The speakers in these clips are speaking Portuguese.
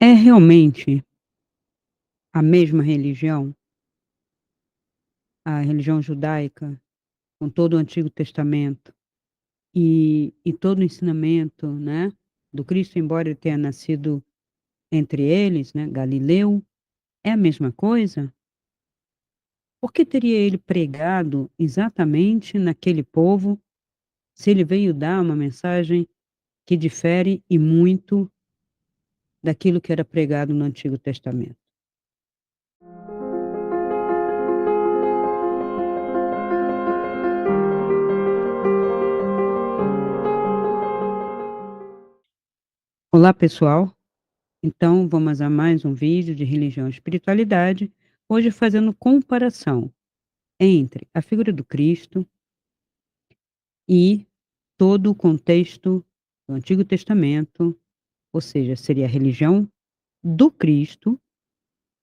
É realmente a mesma religião, a religião judaica, com todo o Antigo Testamento e todo o ensinamento, né, do Cristo, embora ele tenha nascido entre eles, né, Galileu, é a mesma coisa? Por que teria ele pregado exatamente naquele povo, se ele veio dar uma mensagem que difere e muito daquilo que era pregado no Antigo Testamento? Olá, pessoal. Então, vamos a mais um vídeo de religião e espiritualidade, hoje fazendo comparação entre a figura do Cristo e todo o contexto do Antigo Testamento, ou seja, seria a religião do Cristo,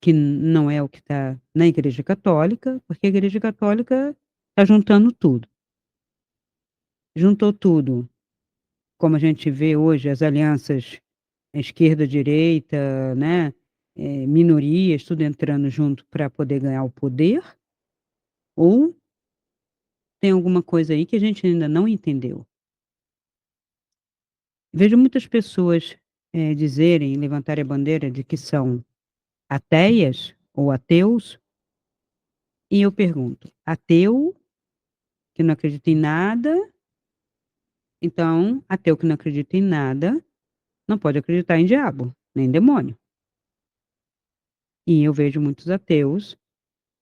que não é o que está na Igreja Católica, porque a Igreja Católica está juntando tudo. Juntou tudo, como a gente vê hoje, as alianças esquerda-direita, né, minorias, tudo entrando junto para poder ganhar o poder, ou tem alguma coisa aí que a gente ainda não entendeu. Vejo muitas pessoas, dizerem, levantarem a bandeira de que são ateias ou ateus, e eu pergunto: ateu que não acredita em nada, então ateu que não acredita em nada, não pode acreditar em diabo, nem demônio. E eu vejo muitos ateus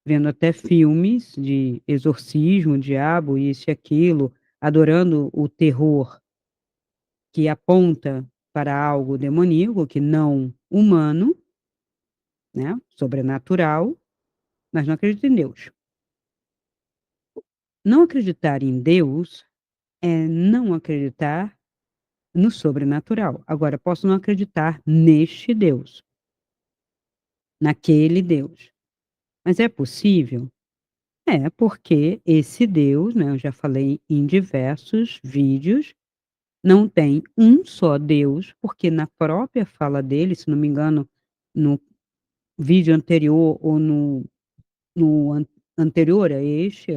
vendo até filmes de exorcismo, diabo, isso e aquilo, adorando o terror que aponta para algo demoníaco, que não humano, né, sobrenatural, mas não acredita em Deus. Não acreditar em Deus é não acreditar no sobrenatural. Agora, posso não acreditar neste Deus, naquele Deus. Mas é possível? É, porque esse Deus, né, eu já falei em diversos vídeos, não tem um só Deus, porque na própria fala dele, se não me engano, no vídeo anterior ou no anterior a este,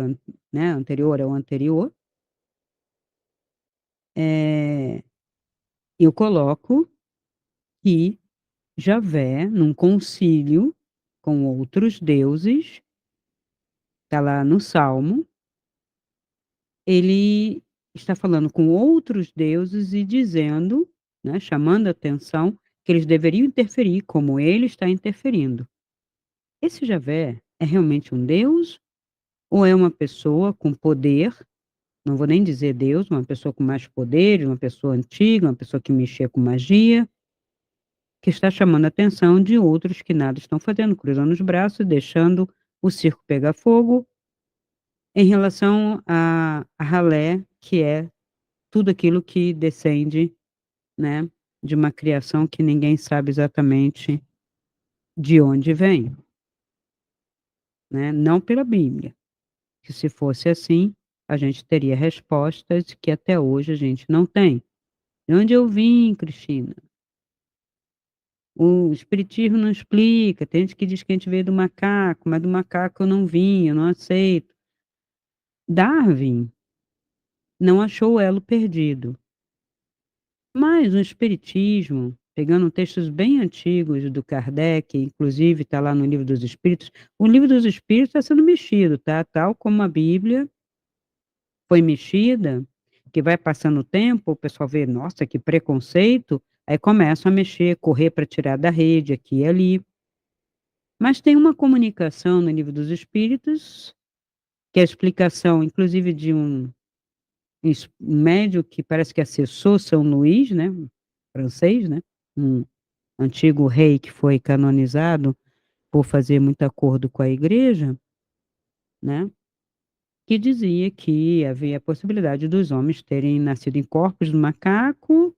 né, anterior ao anterior, eh, eu coloco que Javé, num concílio com outros deuses, está lá no Salmo, ele está falando com outros deuses e dizendo, né, chamando a atenção que eles deveriam interferir como ele está interferindo. Esse Javé é realmente um deus ou é uma pessoa com poder, não vou nem dizer Deus, uma pessoa com mais poder, uma pessoa antiga, uma pessoa que mexia com magia, que está chamando a atenção de outros que nada estão fazendo, cruzando os braços e deixando o circo pegar fogo, em relação a ralé, que é tudo aquilo que descende, né, de uma criação que ninguém sabe exatamente de onde vem, né, não pela Bíblia, que se fosse assim, a gente teria respostas que até hoje a gente não tem. "De onde eu vim, Cristina? O espiritismo não explica, tem gente que diz que a gente veio do macaco, mas do macaco eu não vim, eu não aceito". Darwin não achou o elo perdido, mas o espiritismo, pegando textos bem antigos do Kardec, inclusive está lá no Livro dos Espíritos, o Livro dos Espíritos está sendo mexido, tá, tal como a Bíblia foi mexida, que vai passando o tempo, o pessoal vê: "Nossa, que preconceito", aí começam a mexer, correr para tirar da rede, aqui e ali. Mas tem uma comunicação no Livro dos Espíritos, que é a explicação inclusive de um médium que parece que acessou São Luís, né, francês, né, um antigo rei que foi canonizado por fazer muito acordo com a igreja, né, que dizia que havia a possibilidade dos homens terem nascido em corpos de macaco,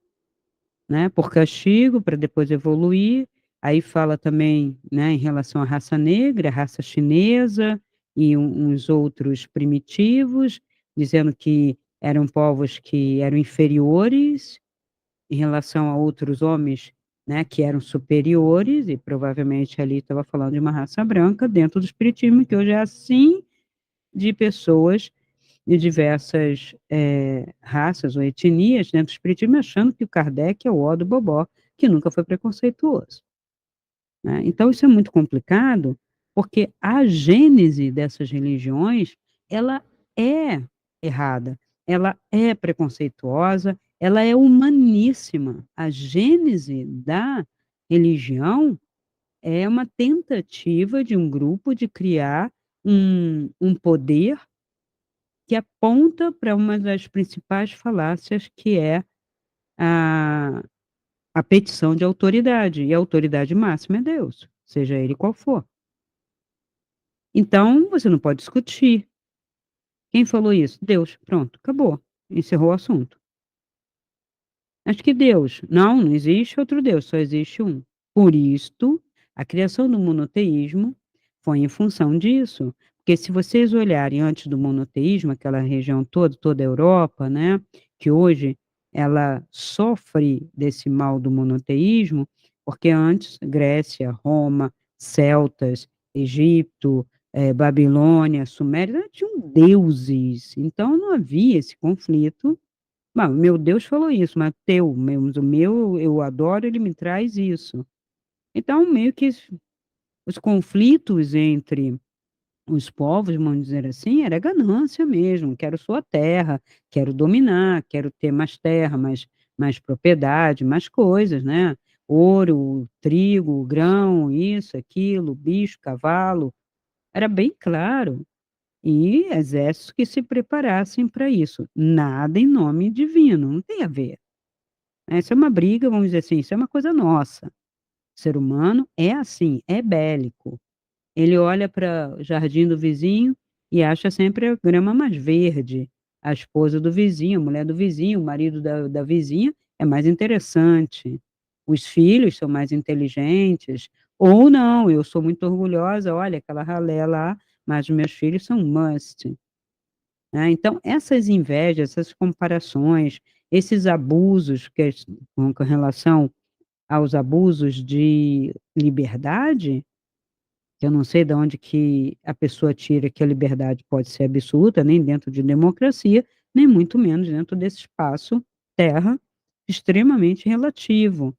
né, por castigo, para depois evoluir. Aí fala também, né, em relação à raça negra, a raça chinesa e uns outros primitivos, dizendo que eram povos que eram inferiores em relação a outros homens né, que eram superiores, e provavelmente ali estava falando de uma raça branca, dentro do espiritismo, que hoje é assim, de pessoas de diversas raças ou etnias dentro do espiritismo, achando que o Kardec é o ó do bobó, que nunca foi preconceituoso, né? Então isso é muito complicado, porque a gênese dessas religiões, ela é errada, ela é preconceituosa, ela é humaníssima. A gênese da religião é uma tentativa de um grupo de criar um poder que aponta para uma das principais falácias, que é a a petição de autoridade, e a autoridade máxima é Deus, seja ele qual for. Então, você não pode discutir. Quem falou isso? Deus. Pronto, acabou. Encerrou o assunto. Acho que Deus. Não, não existe outro Deus, só existe um. Por isto, a criação do monoteísmo foi em função disso. Porque se vocês olharem antes do monoteísmo, aquela região toda, toda a Europa, né, que hoje ela sofre desse mal do monoteísmo, porque antes Grécia, Roma, celtas, Egito, Babilônia, Suméria, tinham deuses. Então não havia esse conflito. Bom, meu Deus falou isso, mas o meu eu adoro, ele me traz isso. Então, meio que os conflitos entre os povos, vamos dizer assim, era ganância mesmo. Quero sua terra, quero dominar, quero ter mais terra, mais propriedade, mais coisas, né? Ouro, trigo, grão, isso, aquilo, bicho, cavalo. Era bem claro. E exércitos que se preparassem para isso. Nada em nome divino, não tem a ver. Essa é uma briga, vamos dizer assim, isso é uma coisa nossa. O ser humano é assim, é bélico. Ele olha para o jardim do vizinho e acha sempre a grama mais verde. A esposa do vizinho, a mulher do vizinho, o marido da vizinha é mais interessante. Os filhos são mais inteligentes. Ou não, eu sou muito orgulhosa, olha aquela ralé lá, mas os meus filhos são must, né? Então, essas invejas, essas comparações, esses abusos com relação aos abusos de liberdade, que eu não sei de onde que a pessoa tira que a liberdade pode ser absoluta, nem dentro de democracia, nem muito menos dentro desse espaço terra extremamente relativo,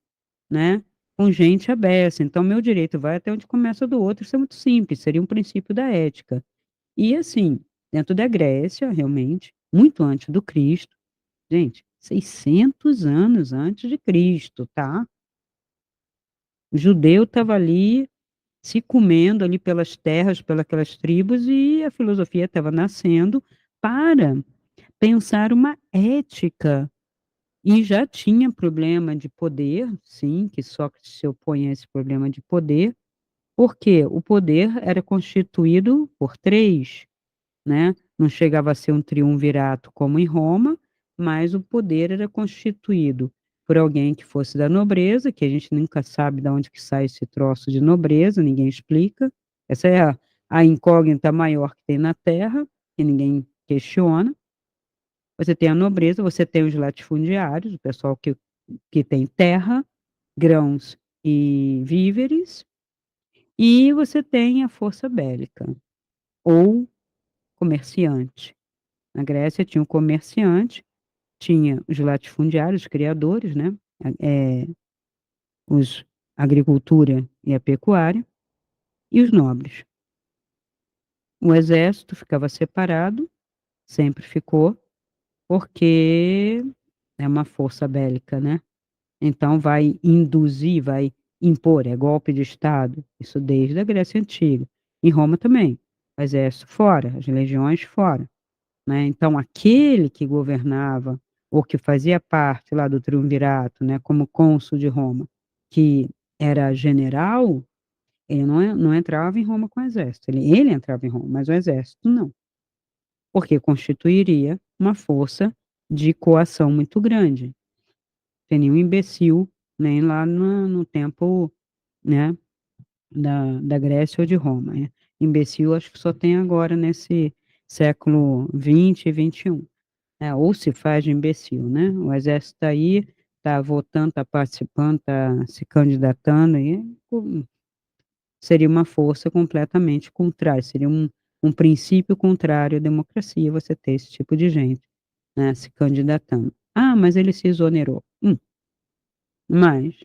né? Com gente abessa. Então, meu direito vai até onde começa o do outro, isso é muito simples, seria um princípio da ética. E assim, dentro da Grécia, realmente, muito antes do Cristo, gente, 600 anos antes de Cristo, tá? O judeu estava ali se comendo ali pelas terras, pelas tribos, e a filosofia estava nascendo para pensar uma ética. E já tinha problema de poder, sim, que Sócrates se opõe a esse problema de poder, porque o poder era constituído por três, né? Não chegava a ser um triunvirato como em Roma, mas o poder era constituído por alguém que fosse da nobreza, que a gente nunca sabe de onde que sai esse troço de nobreza, ninguém explica. Essa é a incógnita maior que tem na Terra, que ninguém questiona. Você tem a nobreza, você tem os latifundiários, o pessoal que tem terra, grãos e víveres, e você tem a força bélica, ou comerciante. Na Grécia tinha o comerciante, tinha os latifundiários, os criadores, né? Eh, os a agricultura e a pecuária, e os nobres. O exército ficava separado, sempre ficou, porque é uma força bélica, né? Então vai induzir, vai impor, é golpe de Estado, isso desde a Grécia Antiga. Em Roma também, o exército fora, as legiões fora. Né, então aquele que governava, ou que fazia parte lá do triunvirato, né, como cônsul de Roma, que era general, ele não entrava em Roma com o exército, ele entrava em Roma, mas o exército não, porque constituiria uma força de coação muito grande. Tem nenhum imbecil, nem lá no tempo, né, da Grécia ou de Roma, imbecil acho que só tem agora nesse século XX e XXI. É, ou se faz de imbecil, né? O exército está aí, tá votando, tá participando, tá se candidatando, e seria uma força completamente contrária, seria um princípio contrário à democracia você ter esse tipo de gente, né, se candidatando. "Ah, mas ele se exonerou". Mas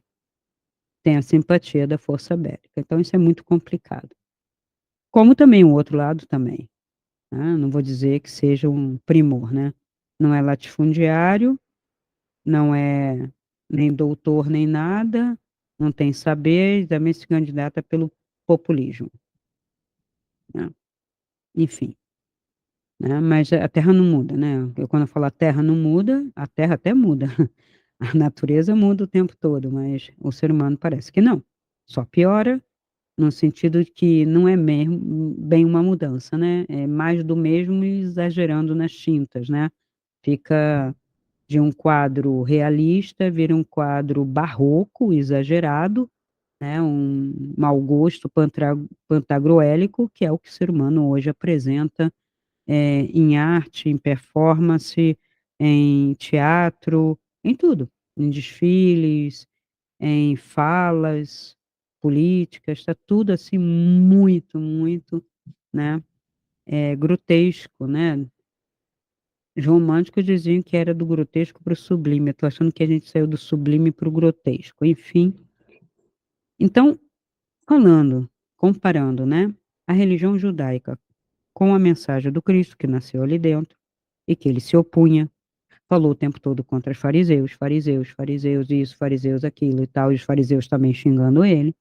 tem a simpatia da força bélica, então isso é muito complicado. Como também o outro lado também, né, não vou dizer que seja um primor, né, não é latifundiário, não é nem doutor nem nada, não tem saber e também se candidata pelo populismo, né, enfim, né, mas a terra não muda, né, eu quando eu falo a terra não muda, a terra até muda, a natureza muda o tempo todo, mas o ser humano parece que não, só piora. No sentido de que não é mesmo bem uma mudança, né, é mais do mesmo e exagerando nas tintas, né. Fica de um quadro realista, vira um quadro barroco, exagerado, né, um mau gosto pantagruélico, que é o que o ser humano hoje apresenta, em arte, em performance, em teatro, em tudo, em desfiles, em falas políticas, está tudo assim muito, muito, né, grotesco, né. Os românticos diziam que era do grotesco para o sublime, eu tô achando que a gente saiu do sublime para o grotesco, enfim. Então, falando, comparando, né, a religião judaica com a mensagem do Cristo que nasceu ali dentro, e que ele se opunha, falou o tempo todo contra os fariseus, fariseus, fariseus isso, fariseus aquilo e tal, e os fariseus também xingando ele.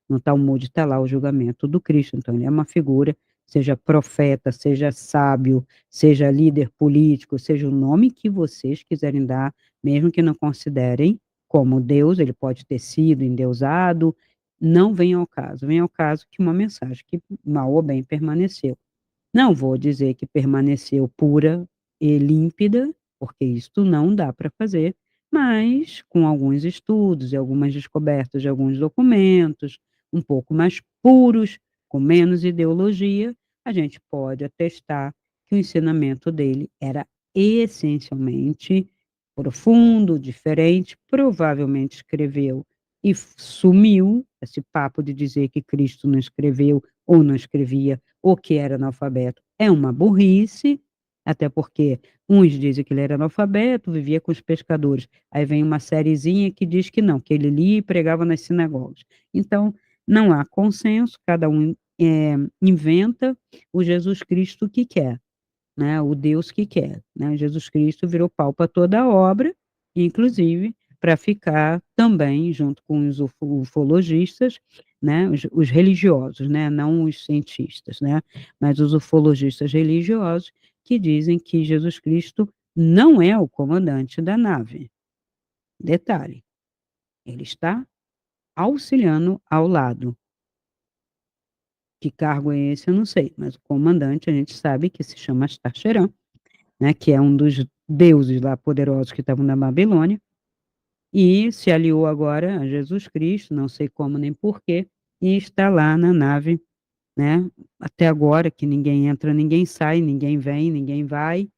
No Talmud está lá o julgamento do Cristo, então ele é uma figura, seja profeta, seja sábio, seja líder político, seja o nome que vocês quiserem dar, mesmo que não considerem como Deus, ele pode ter sido endeusado, não vem ao caso, vem ao caso que uma mensagem que mal ou bem permaneceu. Não vou dizer que permaneceu pura e límpida, porque isto não dá para fazer, mas com alguns estudos e algumas descobertas de alguns documentos, um pouco mais puros, com menos ideologia, a gente pode atestar que o ensinamento dele era essencialmente profundo, diferente, provavelmente escreveu e sumiu, esse papo de dizer que Cristo não escreveu ou não escrevia ou que era analfabeto, é uma burrice, até porque uns dizem que ele era analfabeto, vivia com os pescadores, aí vem uma sériezinha que diz que não, que ele lia e pregava nas sinagogas. Então, não há consenso, cada um, inventa o Jesus Cristo que quer, né, o Deus que quer, né, Jesus Cristo virou pau para toda a obra, inclusive para ficar também junto com os ufologistas, né, os religiosos, né, não os cientistas, né, mas os ufologistas religiosos que dizem que Jesus Cristo não é o comandante da nave. Detalhe, ele está auxiliando ao lado. Que cargo é esse eu não sei, mas o comandante a gente sabe que se chama Astaxerã, né, que é um dos deuses lá poderosos que estavam na Babilônia, e se aliou agora a Jesus Cristo, não sei como nem porquê, e está lá na nave, né, até agora que ninguém entra, ninguém sai, ninguém vem, ninguém vai,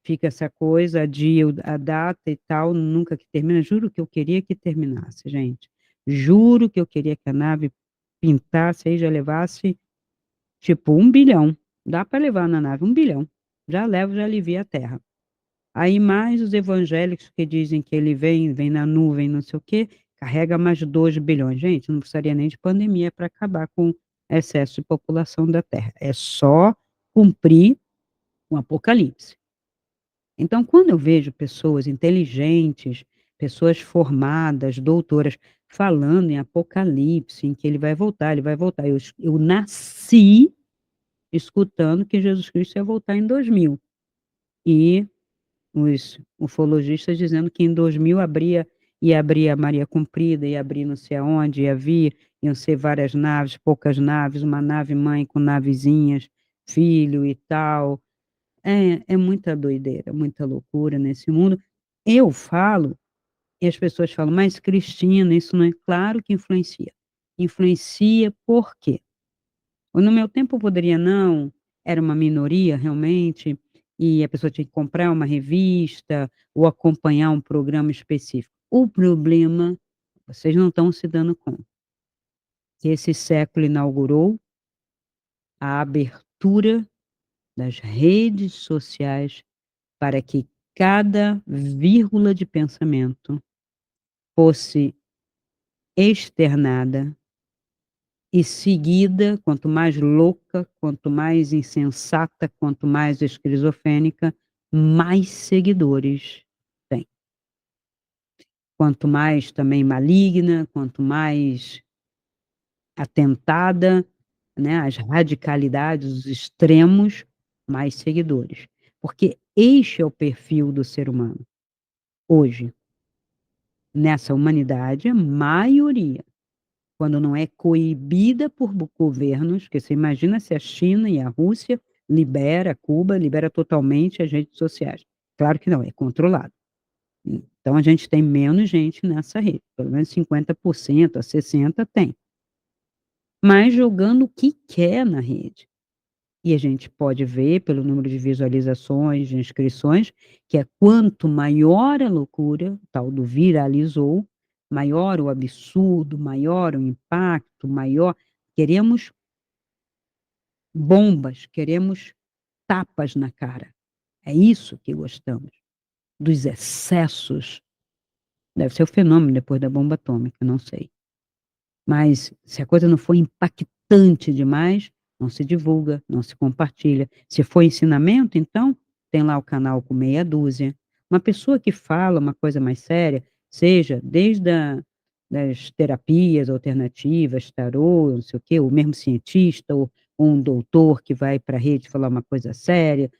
fica essa coisa, adia a data e tal, nunca que termina, juro que eu queria que terminasse, gente, juro que eu queria que a nave pintasse aí, já levasse, tipo 1 bilhão, dá para levar na nave 1 bilhão, já levo, já alivia a terra. Aí mais os evangélicos que dizem que ele vem na nuvem, não sei o quê, carrega mais 2 bilhões. Gente, não precisaria nem de pandemia para acabar com excesso de população da Terra. É só cumprir o Apocalipse. Então, quando eu vejo pessoas inteligentes, pessoas formadas, doutoras, falando em Apocalipse, em que ele vai voltar. Eu nasci escutando que Jesus Cristo ia voltar em 2000. E os ufologistas dizendo que em 2000 ia abrir a Maria Comprida, ia abrir não sei aonde, ia vir, iam ser várias naves, poucas naves, uma nave mãe com navezinhas, filho e tal. É muita doideira, muita loucura nesse mundo. Eu falo, e as pessoas falam: "Mas Cristina, isso não é", claro que influencia. Influencia por quê? No meu tempo poderia não, era uma minoria realmente, e a pessoa tinha que comprar uma revista ou acompanhar um programa específico. O problema, vocês não estão se dando conta, que esse século inaugurou a abertura das redes sociais para que cada vírgula de pensamento fosse externada e seguida, quanto mais louca, quanto mais insensata, quanto mais esquizofrênica, mais seguidores tem. Quanto mais também maligna, quanto mais atentada, né, às radicalidades, os extremos, mais seguidores. Porque este é o perfil do ser humano. Hoje, nessa humanidade, a maioria, quando não é coibida por governos, que você imagina se a China e a Rússia libera Cuba, libera totalmente as redes sociais. Claro que não, é controlado. Então a gente tem menos gente nessa rede, pelo menos 50% a 60% tem. Mas jogando o que quer na rede. E a gente pode ver pelo número de visualizações, de inscrições, que é quanto maior a loucura, tal do viralizou, maior o absurdo, maior o impacto, maior queremos bombas, queremos tapas na cara. É isso que gostamos, dos excessos. Deve ser o fenômeno depois da bomba atômica, não sei. Mas se a coisa não for impactante demais, não se divulga, não se compartilha. Se for ensinamento, então, tem lá o canal com meia dúzia. Uma pessoa que fala uma coisa mais séria, seja desde das terapias alternativas, tarô, não sei o quê, ou mesmo cientista, ou um doutor que vai para a rede falar uma coisa séria,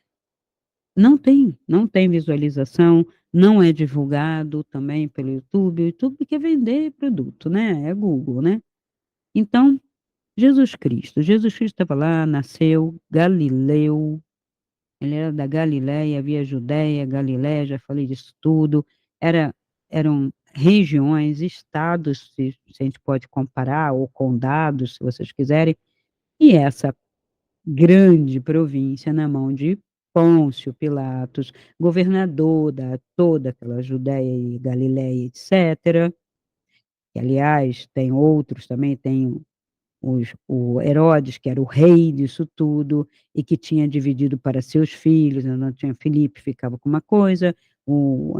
não tem visualização, não é divulgado também pelo YouTube. O YouTube quer vender produto, né? É Google, né? Então, Jesus Cristo estava lá, nasceu, Galileu, ele era da Galileia, havia Judeia, Galileia, já falei disso tudo, era eram regiões, estados, se a gente pode comparar, ou condados, se vocês quiserem, e essa grande província na mão de Pôncio Pilatos, governador da toda aquela Judeia e Galileia, etcétera, que aliás tem outros também, tem o Herodes, que era o rei disso tudo, e que tinha dividido para seus filhos, né, não tinha Filipe, ficava com uma coisa, o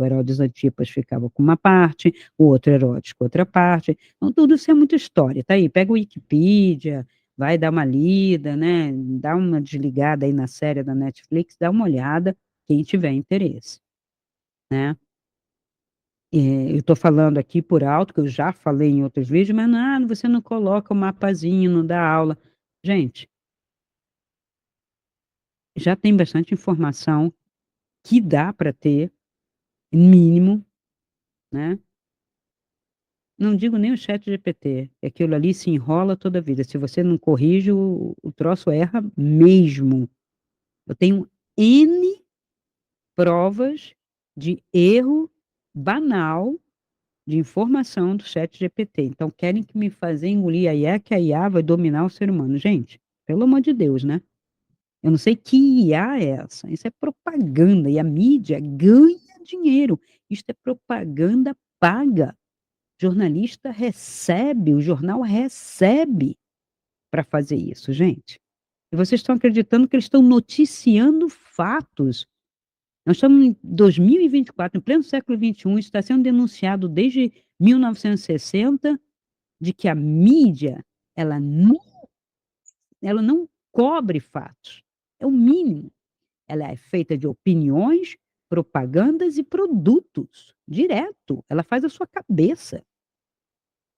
Herodes Antipas ficava com uma parte, o outro Herodes com outra parte. Então, tudo isso é muita história, tá aí, pega o Wikipedia, vai dar uma lida, né, dá uma desligada aí na série da Netflix, dá uma olhada, quem tiver interesse, né. Eu estou falando aqui por alto, que eu já falei em outros vídeos, mas não, você não coloca o mapazinho, não dá aula. Gente, já tem bastante informação que dá para ter, mínimo, né. Não digo nem o ChatGPT, que aquilo ali se enrola toda a vida, se você não corrige, o troço erra mesmo. Eu tenho N provas de erro banal de informação do ChatGPT. Então querem que me fazer engolir a IA, que a IA vai dominar o ser humano. Gente, pelo amor de Deus, né. Eu não sei que IA é essa, isso é propaganda e a mídia ganha dinheiro, isso é propaganda paga. Jornalista recebe, o jornal recebe para fazer isso, gente. E vocês estão acreditando que eles estão noticiando fatos. Nós estamos em 2024, em pleno século XXI, isso está sendo denunciado desde 1960, de que a mídia, ela não ela não cobre fatos, é o mínimo. Ela é feita de opiniões, propagandas e produtos, direto, ela faz a sua cabeça.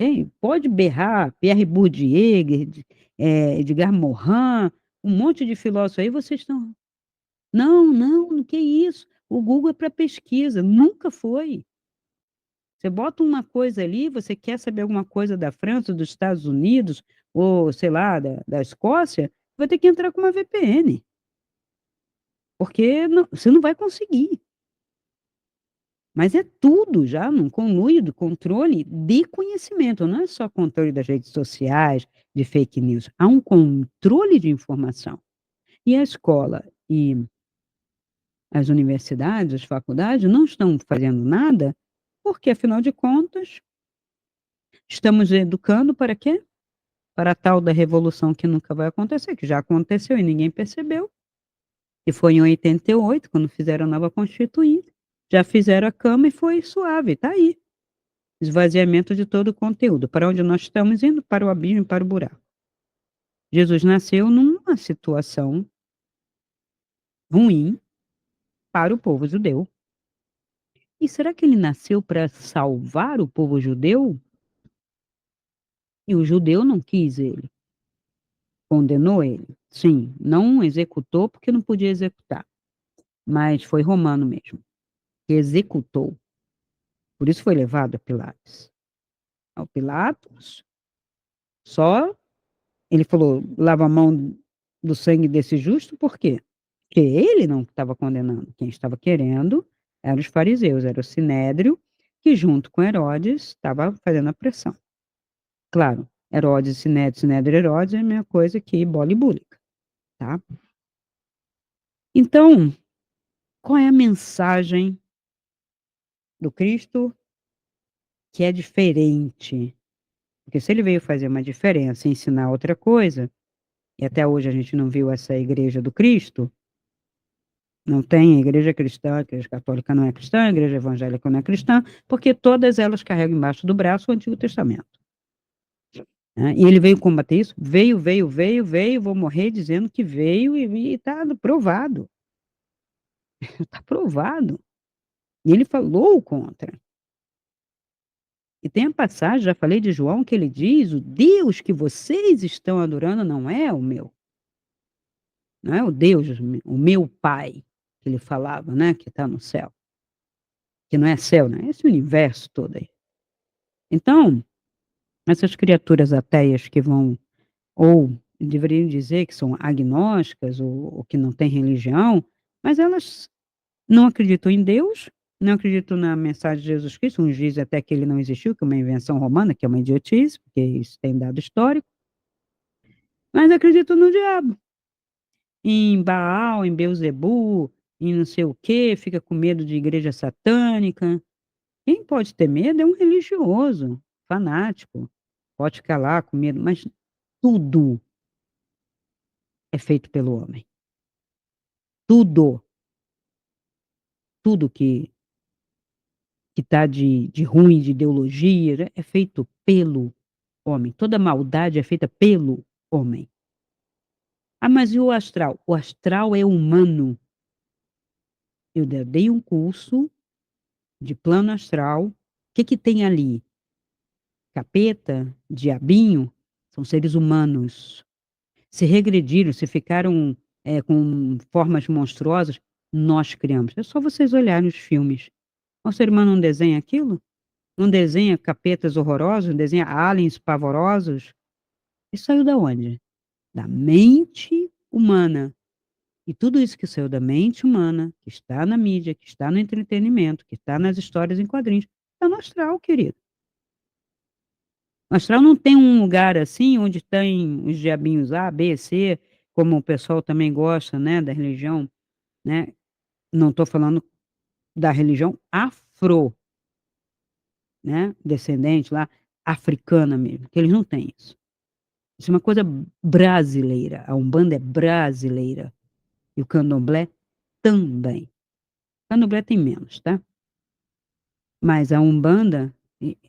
Hein, pode berrar Pierre Bourdieu, Edgar Morin, um monte de filósofo aí, vocês estão: "Não, não, que isso, o Google é para pesquisa", nunca foi. Você bota uma coisa ali, você quer saber alguma coisa da França, dos Estados Unidos, ou sei lá, da Escócia, vai ter que entrar com uma VPN, porque você não vai conseguir. Mas é tudo já num conluio controle de conhecimento, não é só controle das redes sociais, de fake news, há um controle de informação. E a escola e As universidades, as faculdades não estão fazendo nada, porque afinal de contas, estamos educando para quê? Para a tal da revolução que nunca vai acontecer, que já aconteceu e ninguém percebeu, e foi em 88, quando fizeram a nova Constituinte, já fizeram a cama e foi suave, está aí. Esvaziamento de todo o conteúdo. Para onde nós estamos indo? Para o abismo e para o buraco. Jesus nasceu numa situação ruim para o povo judeu. E será que ele nasceu para salvar o povo judeu? E o judeu não quis ele, condenou ele. Sim, não executou porque não podia executar, mas foi romano mesmo, que executou. Por isso foi levado a Pilatos. Ao Pilatos, só ele falou: lava a mão do sangue desse justo, por quê? Porque ele não estava condenando. Quem estava querendo eram os fariseus, era o Sinédrio, que junto com Herodes estava fazendo a pressão. Claro, Herodes, Sinédrio, Sinédrio, Herodes é a mesma coisa que bola e búlica, tá? Então, qual é a mensagem do Cristo que é diferente? Porque se ele veio fazer uma diferença e ensinar outra coisa, e até hoje a gente não viu essa igreja do Cristo, não tem a igreja cristã, a igreja católica não é cristã, a igreja evangélica não é cristã, porque todas elas carregam embaixo do braço o Antigo Testamento. Né? E ele veio combater isso, veio, vou morrer dizendo que veio e está provado. Está provado. E ele falou contra. E tem a passagem, já falei de João, que ele diz: o Deus que vocês estão adorando não é o meu. Não é o Deus, o meu Pai, que ele falava, né? Que está no céu. Que não é céu, né? Esse universo todo aí. Então, essas criaturas ateias que vão, ou deveriam dizer que são agnósticas, ou que não têm religião, mas elas não acreditam em Deus, não acreditam na mensagem de Jesus Cristo, uns dizem até que ele não existiu, que é uma invenção romana, que é uma idiotice, porque isso tem dado histórico, mas acreditam no diabo, em Baal, em Beuzebu, em não sei o quê, fica com medo de igreja satânica. Quem pode ter medo é um religioso, fanático, pode ficar lá com medo, mas tudo é feito pelo homem. Tudo, tudo que está de ruim, de ideologia, né, é feito pelo homem. Toda maldade é feita pelo homem. Ah, mas e o astral? O astral é humano. Eu dei um curso de plano astral. O que que tem ali? Capeta, diabinho, são seres humanos. Se regrediram, se ficaram com formas monstruosas, nós criamos. É só vocês olharem os filmes. O ser humano não desenha aquilo? Não desenha capetas horrorosos? Não desenha aliens pavorosos? Isso saiu da onde? Da mente humana. E tudo isso que saiu da mente humana, que está na mídia, que está no entretenimento, que está nas histórias em quadrinhos, está no astral, querido. O astral não tem um lugar assim onde tem os diabinhos A, B, C, como o pessoal também gosta, né, da religião, né? Não estou falando da religião afro, né, descendente lá, africana mesmo, que eles não têm isso. Isso é uma coisa brasileira. A Umbanda é brasileira e o Candomblé também. O Candomblé tem menos, tá? Mas a Umbanda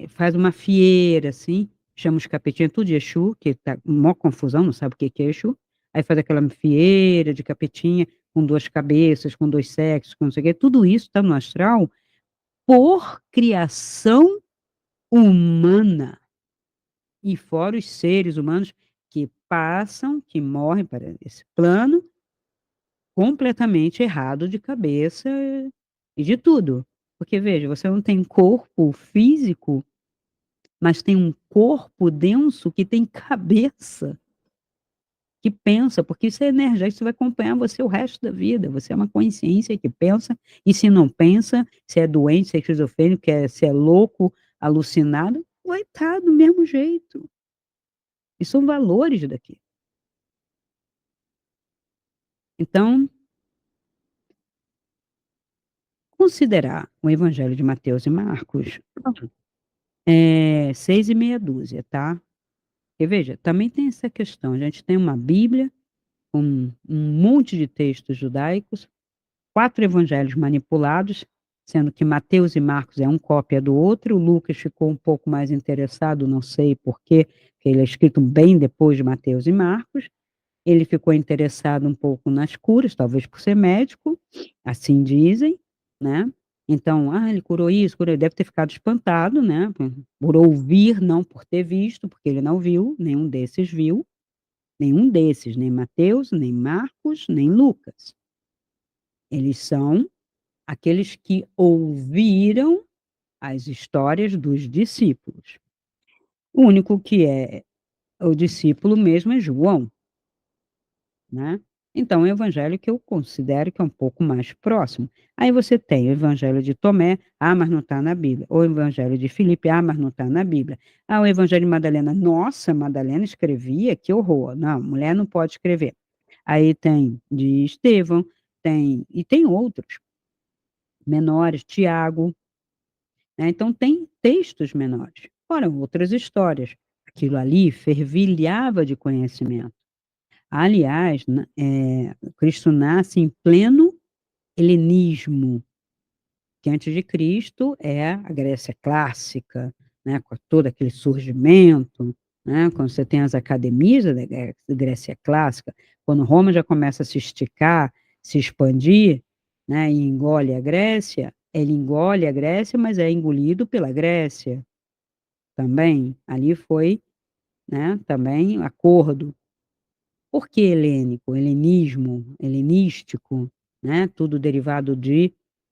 faz uma fieira, assim, chama os capetinhos tudo de Exu, que tá mó confusão, não sabe o que que é Exu. Aí faz aquela fieira de capetinha com 2 cabeças, com 2 sexos, com não sei o quê. Tudo isso está no astral por criação humana. E fora os seres humanos que passam, que morrem para esse plano, completamente errado de cabeça e de tudo. Porque veja, você não tem corpo físico, mas tem um corpo denso que tem cabeça, que pensa, porque isso é energia, isso vai acompanhar você o resto da vida. Você é uma consciência que pensa, e se não pensa, se é doente, se é esquizofrênico, se é louco, alucinado, vai estar do mesmo jeito. E são valores daqui. Então, considerar o Evangelho de Mateus e Marcos, 6 e meia dúzia, tá. Porque veja, também tem essa questão, a gente tem uma Bíblia com um monte de textos judaicos, 4 evangelhos manipulados, sendo que Mateus e Marcos é um cópia do outro, o Lucas ficou um pouco mais interessado, não sei porquê, porque ele é escrito bem depois de Mateus e Marcos, ele ficou interessado um pouco nas curas, talvez por ser médico, assim dizem, né. Então, ele curou isso, curou deve ter ficado espantado, né, por ouvir, não por ter visto, porque ele não viu, nenhum desses, nem Mateus, nem Marcos, nem Lucas. Eles são aqueles que ouviram as histórias dos discípulos. O único que é o discípulo mesmo é João, né. Então, é o evangelho que eu considero que é um pouco mais próximo. Aí você tem o evangelho de Tomé, mas não está na Bíblia. O evangelho de Filipe, mas não está na Bíblia. O evangelho de Madalena, nossa, Madalena escrevia, que horror. Não, mulher não pode escrever. Aí tem de Estevão, tem outros menores, Tiago, né, então tem textos menores. Ora, outras histórias. Aquilo ali fervilhava de conhecimento. Aliás, Cristo nasce em pleno helenismo, que antes de Cristo é a Grécia clássica, né, com todo aquele surgimento, né, quando você tem as academias da Grécia clássica, quando Roma já começa a se esticar, se expandir, né, e engole a Grécia, ele engole a Grécia, mas é engolido pela Grécia também. Ali foi, né, também acordo. Por que helênico? Helenismo, helenístico, né, tudo derivado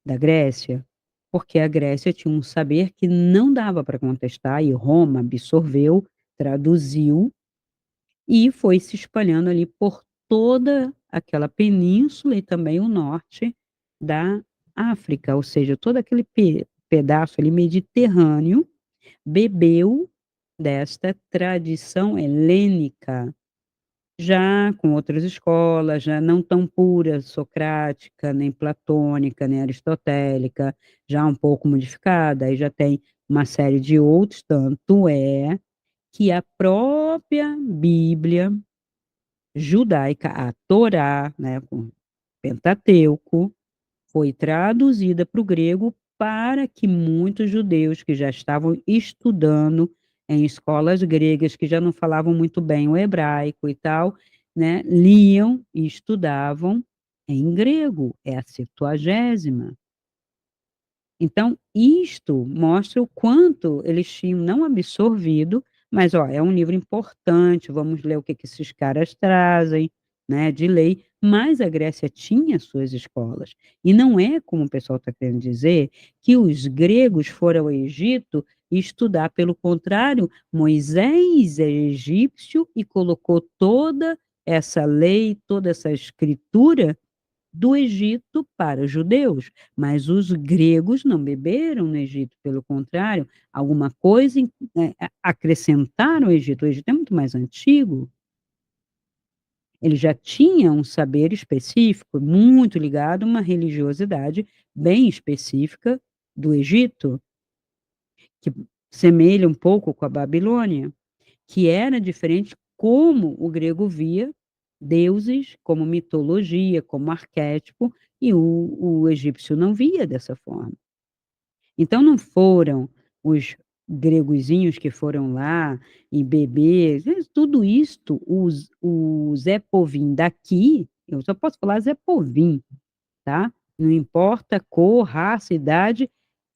da Grécia, porque a Grécia tinha um saber que não dava para contestar e Roma absorveu, traduziu e foi se espalhando ali por toda aquela península e também o norte da África, ou seja, todo aquele pedaço ali mediterrâneo bebeu desta tradição helênica. Já com outras escolas, já não tão pura, socrática, nem platônica, nem aristotélica, já um pouco modificada, aí já tem uma série de outros, tanto é que a própria Bíblia judaica, a Torá, né, com Pentateuco, foi traduzida para o grego para que muitos judeus que já estavam estudando em escolas gregas, que já não falavam muito bem o hebraico e tal, né, liam e estudavam em grego, é a Septuagésima. Então, isto mostra o quanto eles tinham não absorvido, mas ó, é um livro importante, vamos ler o que que esses caras trazem, né, de lei, mas a Grécia tinha suas escolas. E não é como o pessoal está querendo dizer, que os gregos foram ao Egito estudar, pelo contrário, Moisés é egípcio e colocou toda essa lei, toda essa escritura do Egito para os judeus, mas os gregos não beberam no Egito, pelo contrário, alguma coisa acrescentaram ao Egito. O Egito é muito mais antigo, ele já tinha um saber específico, muito ligado a uma religiosidade bem específica do Egito, que semelha um pouco com a Babilônia, que era diferente como o grego via deuses, como mitologia, como arquétipo, e o egípcio não via dessa forma. Então não foram os gregozinhos que foram lá e beber, tudo isto, o Zé Povim daqui, eu só posso falar Zé Povim, tá? Não importa cor, raça, idade,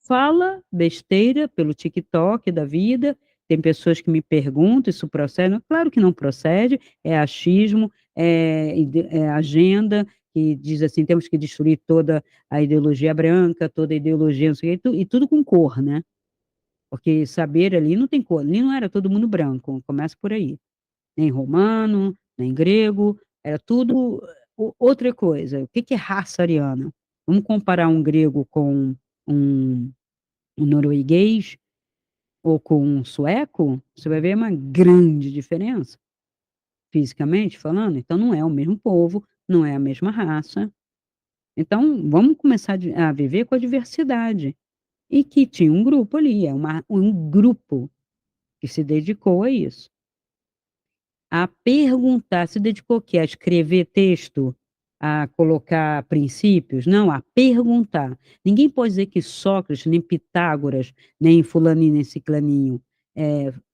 fala besteira pelo TikTok da vida. Tem pessoas que me perguntam: "Isso procede?" Claro que não procede, é achismo, é agenda que diz assim: "Temos que destruir toda a ideologia branca, toda a ideologia não sei o quê", e tudo com cor, né, porque saber ali não tem cor, ali não era todo mundo branco, começa por aí, nem romano, nem grego, era tudo outra coisa. O que que é raça ariana? Vamos comparar um grego com um norueguês ou com um sueco? Você vai ver uma grande diferença, fisicamente falando. Então não é o mesmo povo, não é a mesma raça. Então, vamos começar a viver com a diversidade. E que tinha um grupo ali, um grupo que se dedicou a isso. A perguntar, se dedicou o quê? A escrever texto? A colocar princípios? Não, a perguntar. Ninguém pode dizer que Sócrates, nem Pitágoras, nem fulaninho, nem ciclaninho,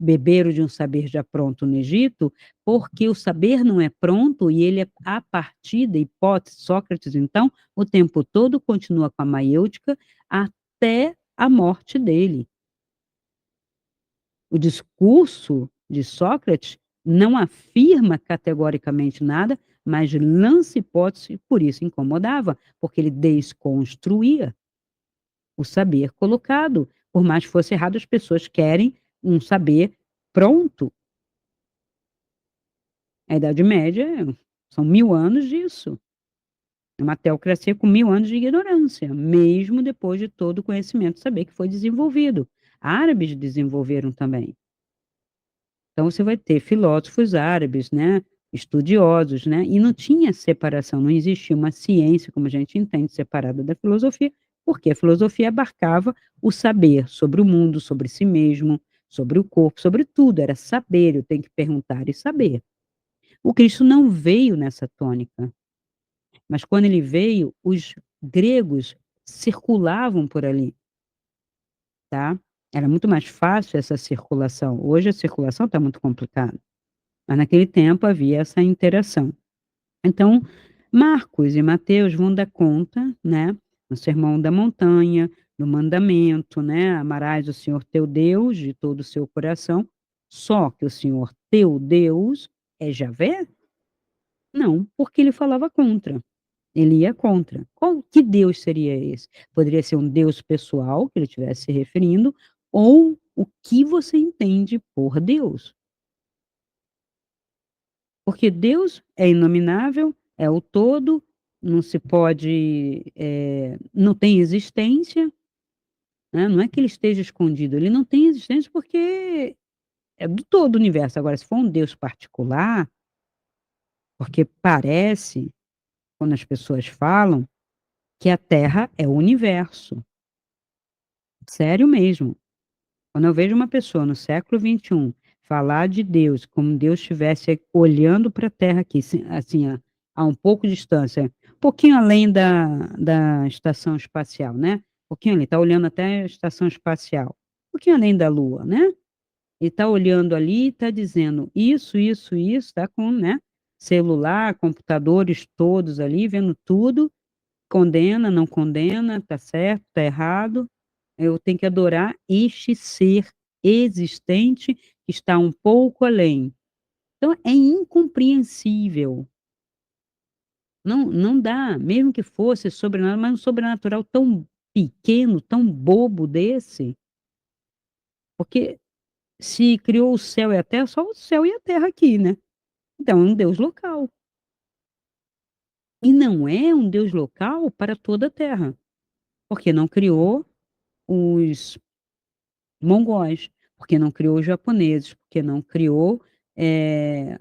beberam de um saber já pronto no Egito, porque o saber não é pronto e ele é a partir da hipótese. Sócrates, então, o tempo todo continua com a maiêutica até a morte dele. O discurso de Sócrates não afirma categoricamente nada, mas lança hipótese, e por isso incomodava, porque ele desconstruía o saber colocado. Por mais que fosse errado, as pessoas querem um saber pronto. A Idade Média são 1000 anos disso. É uma teocracia com 1000 anos de ignorância, mesmo depois de todo o conhecimento, saber que foi desenvolvido. Árabes desenvolveram também. Então você vai ter filósofos árabes, né, estudiosos, né, e não tinha separação, não existia uma ciência, como a gente entende, separada da filosofia, porque a filosofia abarcava o saber sobre o mundo, sobre si mesmo, sobre o corpo, sobre tudo, era saber, eu tenho que perguntar e saber. O Cristo não veio nessa tônica, mas quando ele veio, os gregos circulavam por ali, tá? Era muito mais fácil essa circulação. Hoje a circulação está muito complicada. Mas naquele tempo havia essa interação. Então, Marcos e Mateus vão dar conta, né, no Sermão da Montanha, no mandamento, né, amarás o Senhor teu Deus de todo o seu coração, só que o Senhor teu Deus é Javé? Não, porque ele falava contra, ele ia contra. Que Deus seria esse? Poderia ser um Deus pessoal, que ele estivesse se referindo, ou o que você entende por Deus. Porque Deus é inominável, é o todo, não se pode, não tem existência, né, não é que ele esteja escondido, ele não tem existência porque é do todo o universo. Agora, se for um Deus particular, porque parece, quando as pessoas falam, que a Terra é o universo. Sério mesmo. Quando eu vejo uma pessoa no século XXI falar de Deus, como Deus estivesse olhando para a Terra aqui, assim, a um pouco de distância, um pouquinho além da estação espacial, né, um pouquinho ali, está olhando até a estação espacial, um pouquinho além da Lua, né, ele está olhando ali e está dizendo isso, está com, né, celular, computadores todos ali, vendo tudo, condena, não condena, está certo, está errado. Eu tenho que adorar este ser existente que está um pouco além. Então é incompreensível. Não dá, mesmo que fosse sobrenatural, mas um sobrenatural tão pequeno, tão bobo desse, porque se criou o céu e a terra, só o céu e a terra aqui, né. Então é um Deus local. E não é um Deus local para toda a terra, porque não criou os mongóis, porque não criou os japoneses, porque não criou, eh,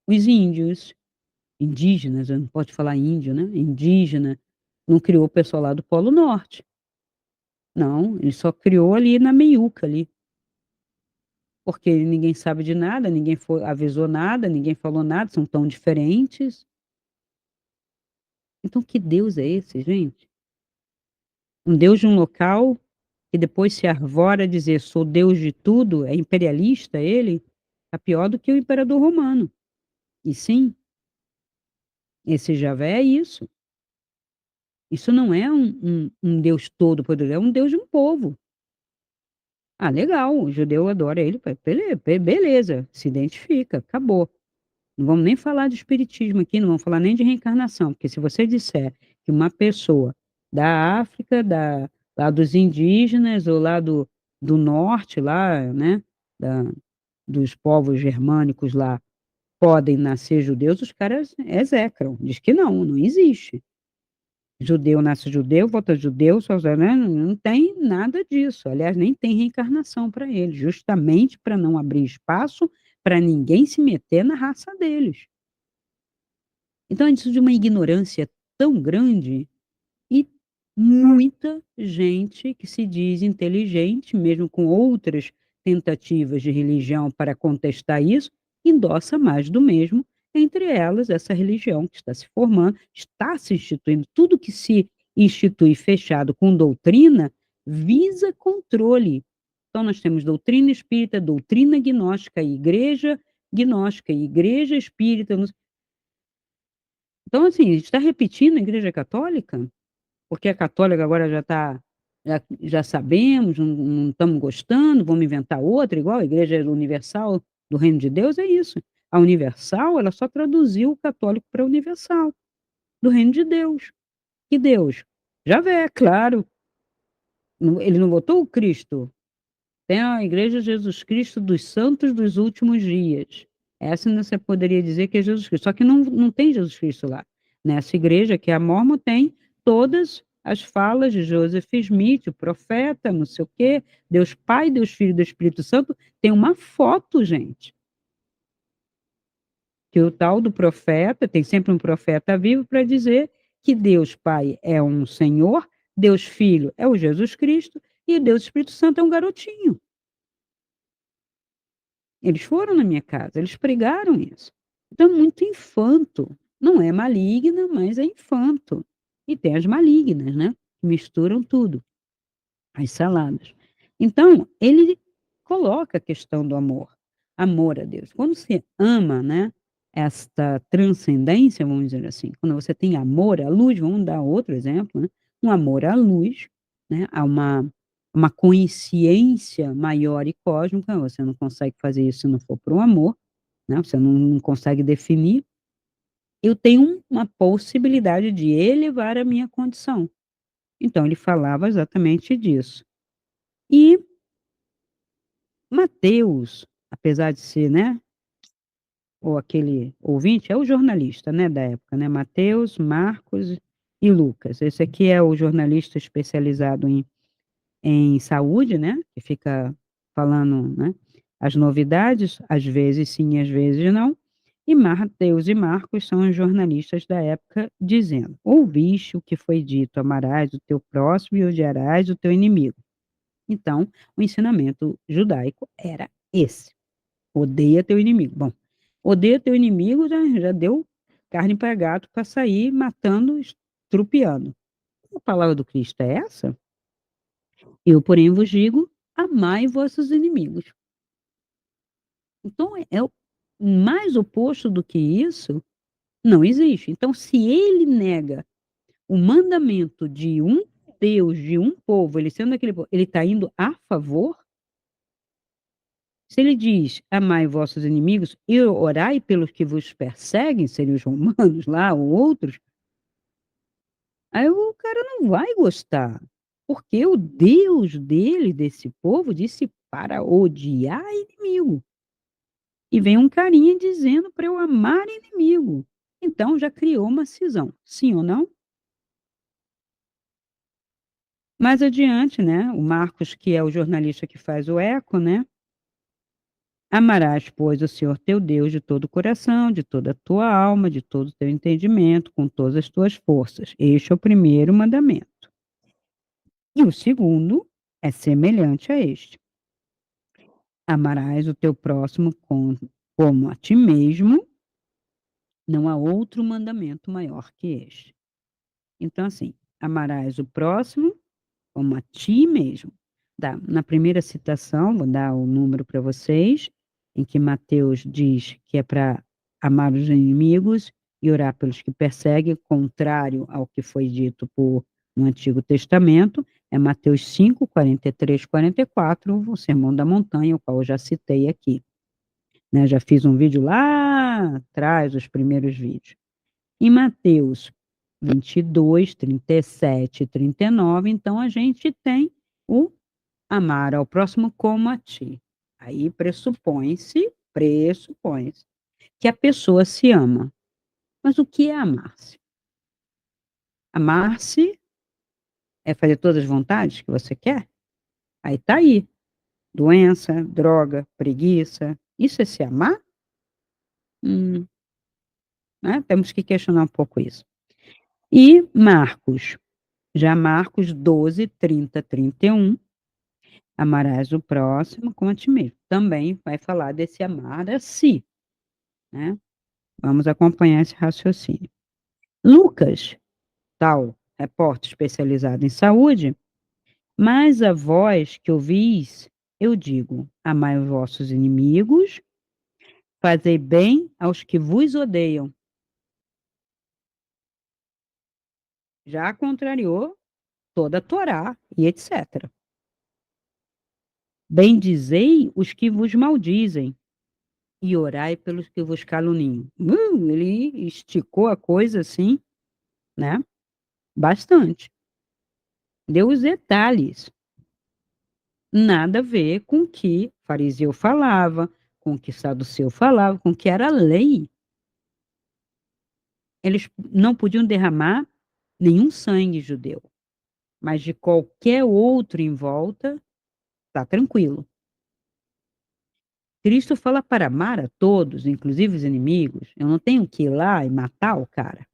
os índios, indígenas, não pode falar índio, né, indígena, não criou o pessoal lá do Polo Norte. Não, ele só criou ali na meiuca ali, porque ninguém sabe de nada, ninguém avisou nada, ninguém falou nada, são tão diferentes. Então que Deus é esse, gente? Um Deus de um local, que depois se arvora a dizer: "Sou Deus de tudo", é imperialista ele? Tá pior do que o imperador romano. E sim, esse Javé é isso. Isso não é um Deus todo poderoso, é um Deus de um povo. Ah, legal, o judeu adora ele, beleza, se identifica, acabou. Não vamos nem falar de espiritismo aqui, não vamos falar nem de reencarnação, porque se você disser que uma pessoa da África, lá dos indígenas ou lá do norte lá, né, da dos povos germânicos lá, podem nascer judeus, os caras execram, diz que não existe. Judeu nasce judeu, volta judeu, só, né, não tem nada disso. Aliás, nem tem reencarnação para eles, justamente para não abrir espaço para ninguém se meter na raça deles. Então, isso de uma ignorância tão grande, muita gente que se diz inteligente, mesmo com outras tentativas de religião para contestar isso, endossa mais do mesmo, entre elas essa religião que está se formando, está se instituindo. Tudo que se institui fechado com doutrina visa controle. Então, nós temos doutrina espírita, doutrina gnóstica e igreja espírita. Então, assim, a gente está repetindo a igreja católica? Porque a católica agora já sabemos, não estamos gostando, vamos inventar outra, igual a Igreja Universal do Reino de Deus, é isso. A Universal, ela só traduziu o católico para Universal, do Reino de Deus. Que Deus? Javé, claro. Ele não botou o Cristo. Tem a Igreja Jesus Cristo dos Santos dos Últimos Dias. Essa você poderia dizer que é Jesus Cristo, só que não tem Jesus Cristo lá. Nessa igreja, que é a Mórmon, tem todas as falas de Joseph Smith, o profeta, não sei o quê, Deus Pai, Deus Filho e Deus Espírito Santo, tem uma foto, gente, que o tal do profeta, tem sempre um profeta vivo para dizer que Deus Pai é um Senhor, Deus Filho é o Jesus Cristo e Deus Espírito Santo é um garotinho. Eles foram na minha casa, eles pregaram isso. Então, é muito infanto. Não é maligna, mas é infanto. E tem as malignas, né? Que misturam tudo, as saladas. Então, ele coloca a questão do amor. Amor a Deus. Quando você ama, né? Esta transcendência, vamos dizer assim, quando você tem amor à luz, vamos dar outro exemplo, né? Um amor à luz, né? A uma consciência maior e cósmica, você não consegue fazer isso se não for para o amor, né? Você não consegue definir. Eu tenho uma possibilidade de elevar a minha condição. Então, ele falava exatamente disso. E Mateus, apesar de ser, né, ou aquele ouvinte, é o jornalista, né, da época, né, Mateus, Marcos e Lucas. Esse aqui é o jornalista especializado em saúde, né, que fica falando, né, as novidades, às vezes sim, às vezes não. E Mateus e Marcos são os jornalistas da época dizendo: ouviste o que foi dito, amarás o teu próximo e odiarás o teu inimigo. Então, o ensinamento judaico era esse: odeia teu inimigo. Bom, odeia teu inimigo já deu carne para gato para sair matando, estrupiando. A palavra do Cristo é essa? Eu, porém, vos digo: amai vossos inimigos. Então, é o mais oposto do que isso, não existe. Então, se ele nega o mandamento de um Deus, de um povo, ele sendo aquele povo, ele está indo a favor. Se ele diz: amai vossos inimigos e orai pelos que vos perseguem, seriam os romanos lá ou outros, aí o cara não vai gostar, porque o Deus dele, desse povo, disse para odiar inimigo. E vem um carinha dizendo para eu amar inimigo. Então já criou uma cisão, sim ou não? Mais adiante, né, o Marcos, que é o jornalista que faz o eco, né? Amarás, pois, o Senhor teu Deus de todo o coração, de toda a tua alma, de todo o teu entendimento, com todas as tuas forças. Este é o primeiro mandamento. E o segundo é semelhante a este: amarás o teu próximo como a ti mesmo. Não há outro mandamento maior que este. Então, assim, amarás o próximo como a ti mesmo. Na primeira citação, vou dar o número para vocês, em que Mateus diz que é para amar os inimigos e orar pelos que perseguem, contrário ao que foi dito no Antigo Testamento, é Mateus 5, 43, 44, o Sermão da Montanha, o qual eu já citei aqui. Né? Já fiz um vídeo lá atrás, os primeiros vídeos. Em Mateus 22, 37 e 39, então a gente tem o amar ao próximo como a ti. Aí pressupõe-se que a pessoa se ama. Mas o que é amar-se? Amar-se é fazer todas as vontades que você quer? Aí tá aí. Doença, droga, preguiça. Isso é se amar? Hum, né? Temos que questionar um pouco isso. E Marcos Já Marcos 12, 30, 31, amarás o próximo como a ti mesmo. Também vai falar desse amar a si, né? Vamos acompanhar esse raciocínio. Lucas, tal repórter especializado em saúde, mas a vós que ouvis, eu digo, amai os vossos inimigos, fazei bem aos que vos odeiam. Já contrariou toda a Torá e etc. Bendizei os que vos maldizem e orai pelos que vos caluniam. Ele esticou a coisa assim, né? Bastante. Deu os detalhes. Nada a ver com o que fariseu falava, com o que saduceu falava, com o que era a lei. Eles não podiam derramar nenhum sangue judeu, mas de qualquer outro em volta, está tranquilo. Cristo fala para amar a todos, inclusive os inimigos. Eu não tenho que ir lá e matar o cara.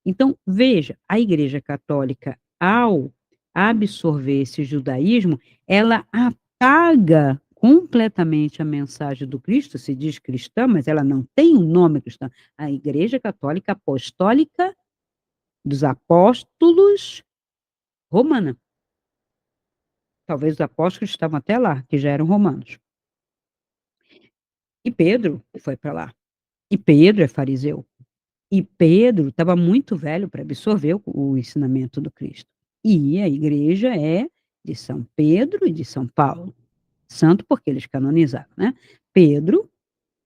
Então, veja, a Igreja Católica, ao absorver esse judaísmo, ela apaga completamente a mensagem do Cristo, se diz cristã, mas ela não tem um nome cristão. A Igreja Católica Apostólica dos Apóstolos Romana. Talvez os apóstolos estavam até lá, que já eram romanos. E Pedro foi para lá. E Pedro é fariseu. E Pedro estava muito velho para absorver o ensinamento do Cristo. E a igreja é de São Pedro e de São Paulo. Santo porque eles canonizaram, né? Pedro,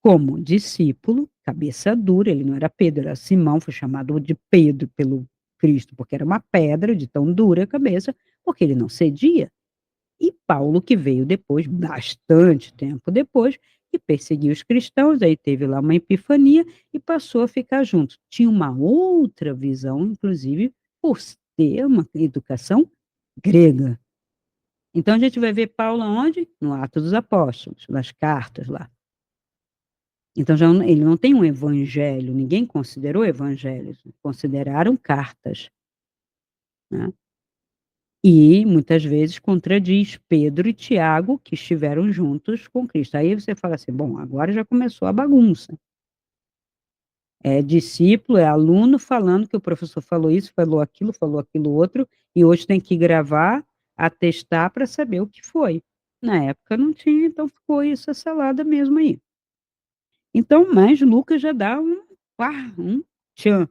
como discípulo, cabeça dura, ele não era Pedro, era Simão, foi chamado de Pedro pelo Cristo, porque era uma pedra de tão dura a cabeça, porque ele não cedia. E Paulo, que veio depois, bastante tempo depois, que perseguiu os cristãos, aí teve lá uma epifania e passou a ficar junto. Tinha uma outra visão, inclusive, por ter uma educação grega. Então a gente vai ver Paulo onde? No Atos dos Apóstolos, nas cartas lá. Então já ele não tem um evangelho, ninguém considerou evangelhos, consideraram cartas, né? E muitas vezes contradiz Pedro e Tiago, que estiveram juntos com Cristo. Aí você fala assim: bom, agora já começou a bagunça. É discípulo, é aluno falando que o professor falou aquilo outro, e hoje tem que gravar, atestar para saber o que foi. Na época não tinha, então ficou isso, essa salada mesmo aí. Então, mas Lucas já dá um tchan.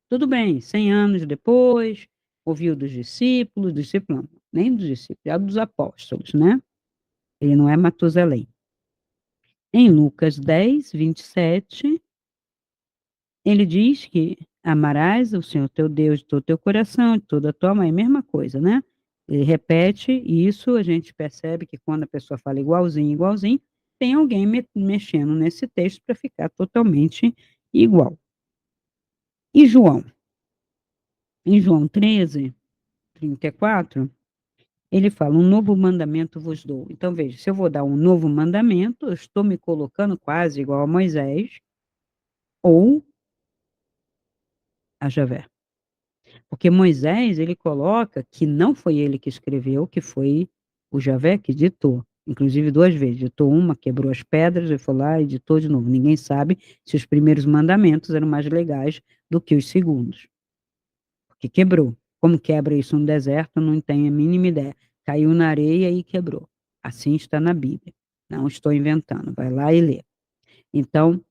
Tudo bem, 100 anos depois, ouviu dos discípulos não, nem dos discípulos, já dos apóstolos, né? Ele não é Matusalém. Em Lucas 10, 27, ele diz que amarás o Senhor teu Deus de todo o teu coração, de toda a tua alma, é a mesma coisa, né? Ele repete isso, a gente percebe que quando a pessoa fala igualzinho, igualzinho, tem alguém mexendo nesse texto para ficar totalmente igual. E João? Em João 13, 34, ele fala: um novo mandamento vos dou. Então, veja, se eu vou dar um novo mandamento, eu estou me colocando quase igual a Moisés ou a Javé. Porque Moisés, ele coloca que não foi ele que escreveu, que foi o Javé que ditou. Inclusive duas vezes, ditou uma, quebrou as pedras, e foi lá e ditou de novo. Ninguém sabe se os primeiros mandamentos eram mais legais do que os segundos. Porque quebrou. Como quebra isso no deserto, não tenho a mínima ideia. Caiu na areia e quebrou. Assim está na Bíblia. Não estou inventando. Vai lá e lê. Então,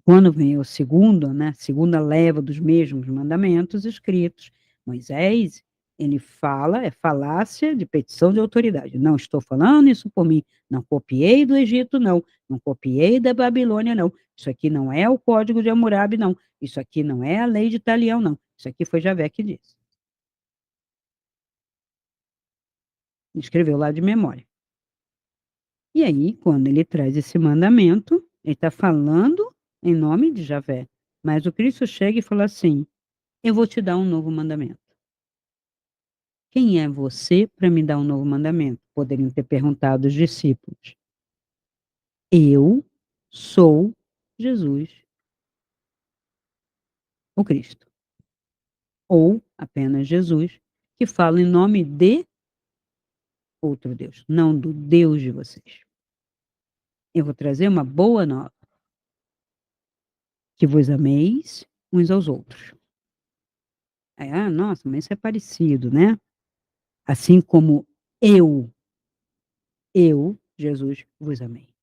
quando vem o segundo, né, segunda leva dos mesmos mandamentos escritos, Moisés, ele fala, é falácia de petição de autoridade. Não estou falando isso por mim. Não copiei do Egito, não. Não copiei da Babilônia, não. Isso aqui não é o Código de Hammurabi, não. Isso aqui não é a lei de Talião, não. Isso aqui foi Javé que disse. Escreveu lá de memória. E aí, quando ele traz esse mandamento, ele está falando em nome de Javé. Mas o Cristo chega e fala assim: eu vou te dar um novo mandamento. Quem é você para me dar um novo mandamento? Poderiam ter perguntado os discípulos. Eu sou Jesus, o Cristo. Ou apenas Jesus, que fala em nome de outro Deus, não do Deus de vocês. Eu vou trazer uma boa nova, que vos ameis uns aos outros. Aí, "Ah, nossa, mas isso é parecido, né". Assim como eu, Jesus, vos amei.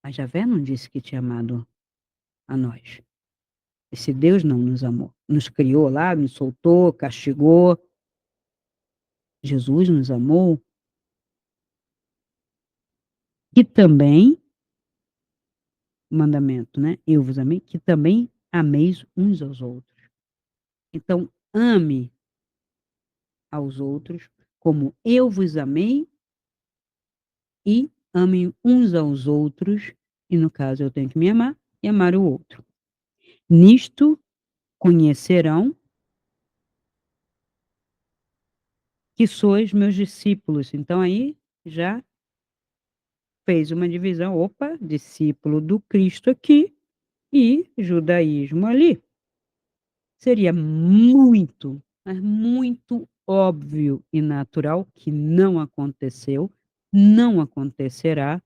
Mas Javé não disse que tinha amado a nós. Esse Deus não nos amou. Nos criou lá, nos soltou, castigou. Jesus nos amou, que também, mandamento, né? Eu vos amei, que também ameis uns aos outros. Então, ame aos outros como eu vos amei e amem uns aos outros. E no caso, eu tenho que me amar e amar o outro. Nisto conhecerão que sois meus discípulos. Então, aí já fez uma divisão. Opa, discípulo do Cristo aqui e judaísmo ali. Seria muito, mas muito óbvio e natural que não aconteceu, não acontecerá,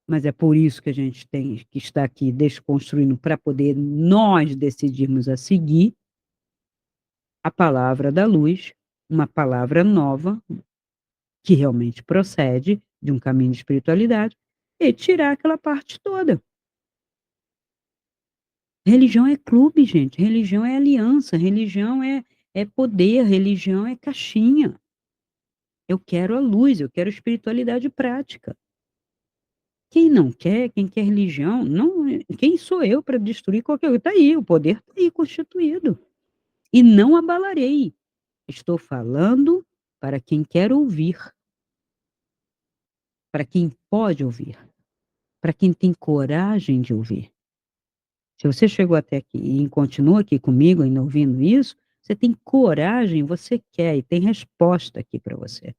mas é por isso que a gente tem que estar aqui desconstruindo para poder nós decidirmos a seguir a palavra da luz, uma palavra nova que realmente procede de um caminho de espiritualidade e tirar aquela parte toda. Religião é clube, gente, religião é aliança, religião é poder, religião é caixinha. Eu quero a luz, eu quero espiritualidade prática. Quem não quer, quem quer religião, não, quem sou eu para destruir qualquer coisa? Está aí, o poder está aí constituído. E não abalarei. Estou falando para quem quer ouvir, para quem pode ouvir, para quem tem coragem de ouvir. Se você chegou até aqui e continua aqui comigo ainda ouvindo isso, você tem coragem, você quer e tem resposta aqui para você.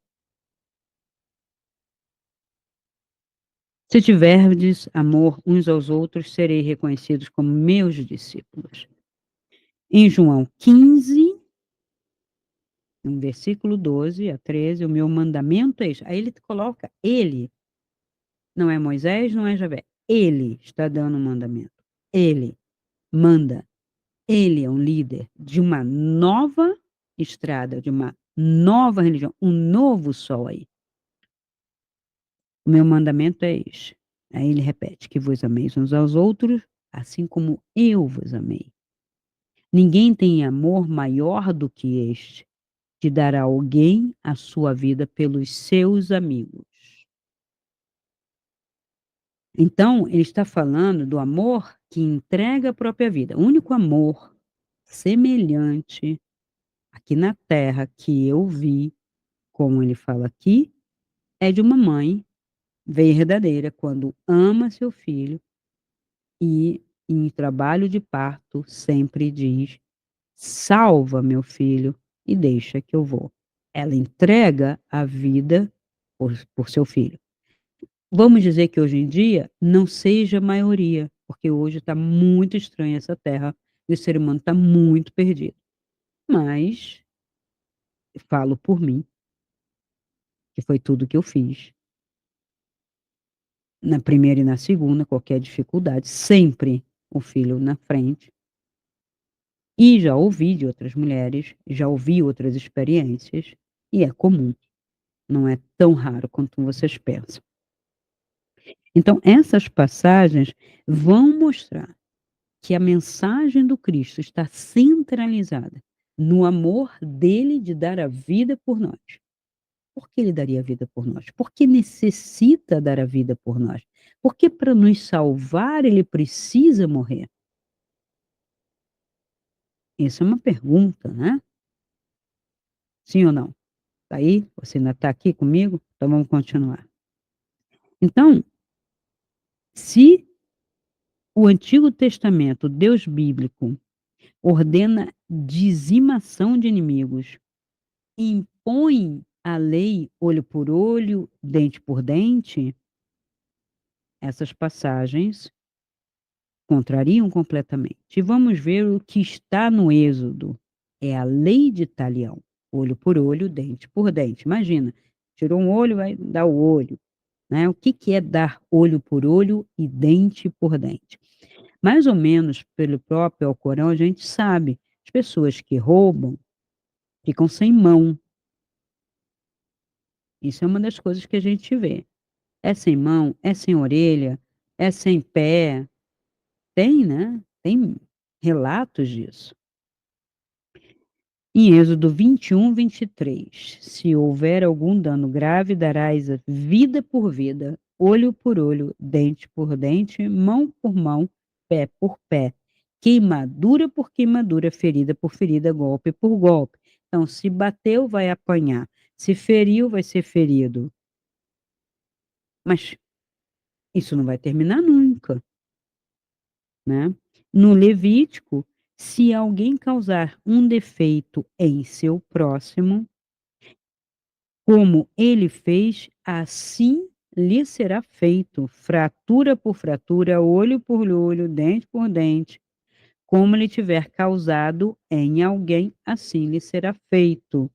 Se tiverdes amor uns aos outros, serei reconhecidos como meus discípulos. Em João 15, no versículo 12 a 13, o meu mandamento é este. Aí ele coloca ele, não é Moisés, não é Javé. Ele está dando o mandamento. Ele manda. Ele é um líder de uma nova estrada, de uma nova religião, um novo sol aí. O meu mandamento é este. Aí ele repete: que vos ameis uns aos outros, assim como eu vos amei. Ninguém tem amor maior do que este, de dar a alguém a sua vida pelos seus amigos. Então, ele está falando do amor que entrega a própria vida. O único amor semelhante aqui na terra que eu vi, como ele fala aqui, é de uma mãe verdadeira quando ama seu filho e em trabalho de parto sempre diz: "Salva meu filho e deixa que eu vou". Ela entrega a vida por seu filho. Vamos dizer que hoje em dia não seja a maioria, porque hoje está muito estranha essa terra e o ser humano está muito perdido. Mas falo por mim, que foi tudo que eu fiz. Na primeira e na segunda, qualquer dificuldade, sempre o filho na frente. E já ouvi de outras mulheres, já ouvi outras experiências, e é comum, não é tão raro quanto vocês pensam. Então, essas passagens vão mostrar que a mensagem do Cristo está centralizada no amor dele de dar a vida por nós. Por que ele daria a vida por nós? Porque necessita dar a vida por nós. Porque para nos salvar ele precisa morrer. Essa é uma pergunta, né? Sim ou não? Tá aí? Você ainda está aqui comigo? Então vamos continuar. Então, se o Antigo Testamento, Deus bíblico, ordena dizimação de inimigos, impõe a lei olho por olho, dente por dente, essas passagens contrariam completamente. E vamos ver o que está no Êxodo. É a lei de talião, olho por olho, dente por dente. Imagina, tirou um olho, vai dar o olho, né? O que que é dar olho por olho e dente por dente? Mais ou menos pelo próprio Alcorão, a gente sabe, as pessoas que roubam ficam sem mão. Isso é uma das coisas que a gente vê. É sem mão, é sem orelha, é sem pé. Tem, né? Tem relatos disso. Em Êxodo 21, 23, se houver algum dano grave, darás a vida por vida, olho por olho, dente por dente, mão por mão, pé por pé, queimadura por queimadura, ferida por ferida, golpe por golpe. Então, se bateu, vai apanhar. Se feriu, vai ser ferido. Mas isso não vai terminar nunca, né? No Levítico, se alguém causar um defeito em seu próximo, como ele fez, assim lhe será feito, fratura por fratura, olho por olho, dente por dente, como ele tiver causado em alguém, assim lhe será feito.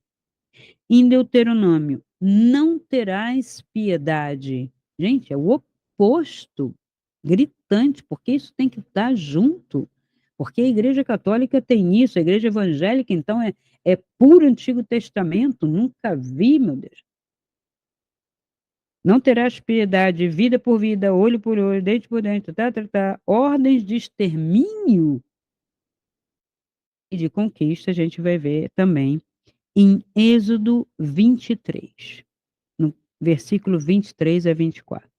Em Deuteronômio, não terás piedade. Gente, é o oposto, gritante, porque isso tem que estar junto. Porque a Igreja Católica tem isso, a Igreja Evangélica, então, é puro Antigo Testamento, nunca vi, meu Deus. Não terás piedade, vida por vida, olho por olho, dente por dente, ordens de extermínio e de conquista, a gente vai ver também em Êxodo 23, no versículo 23 a 24.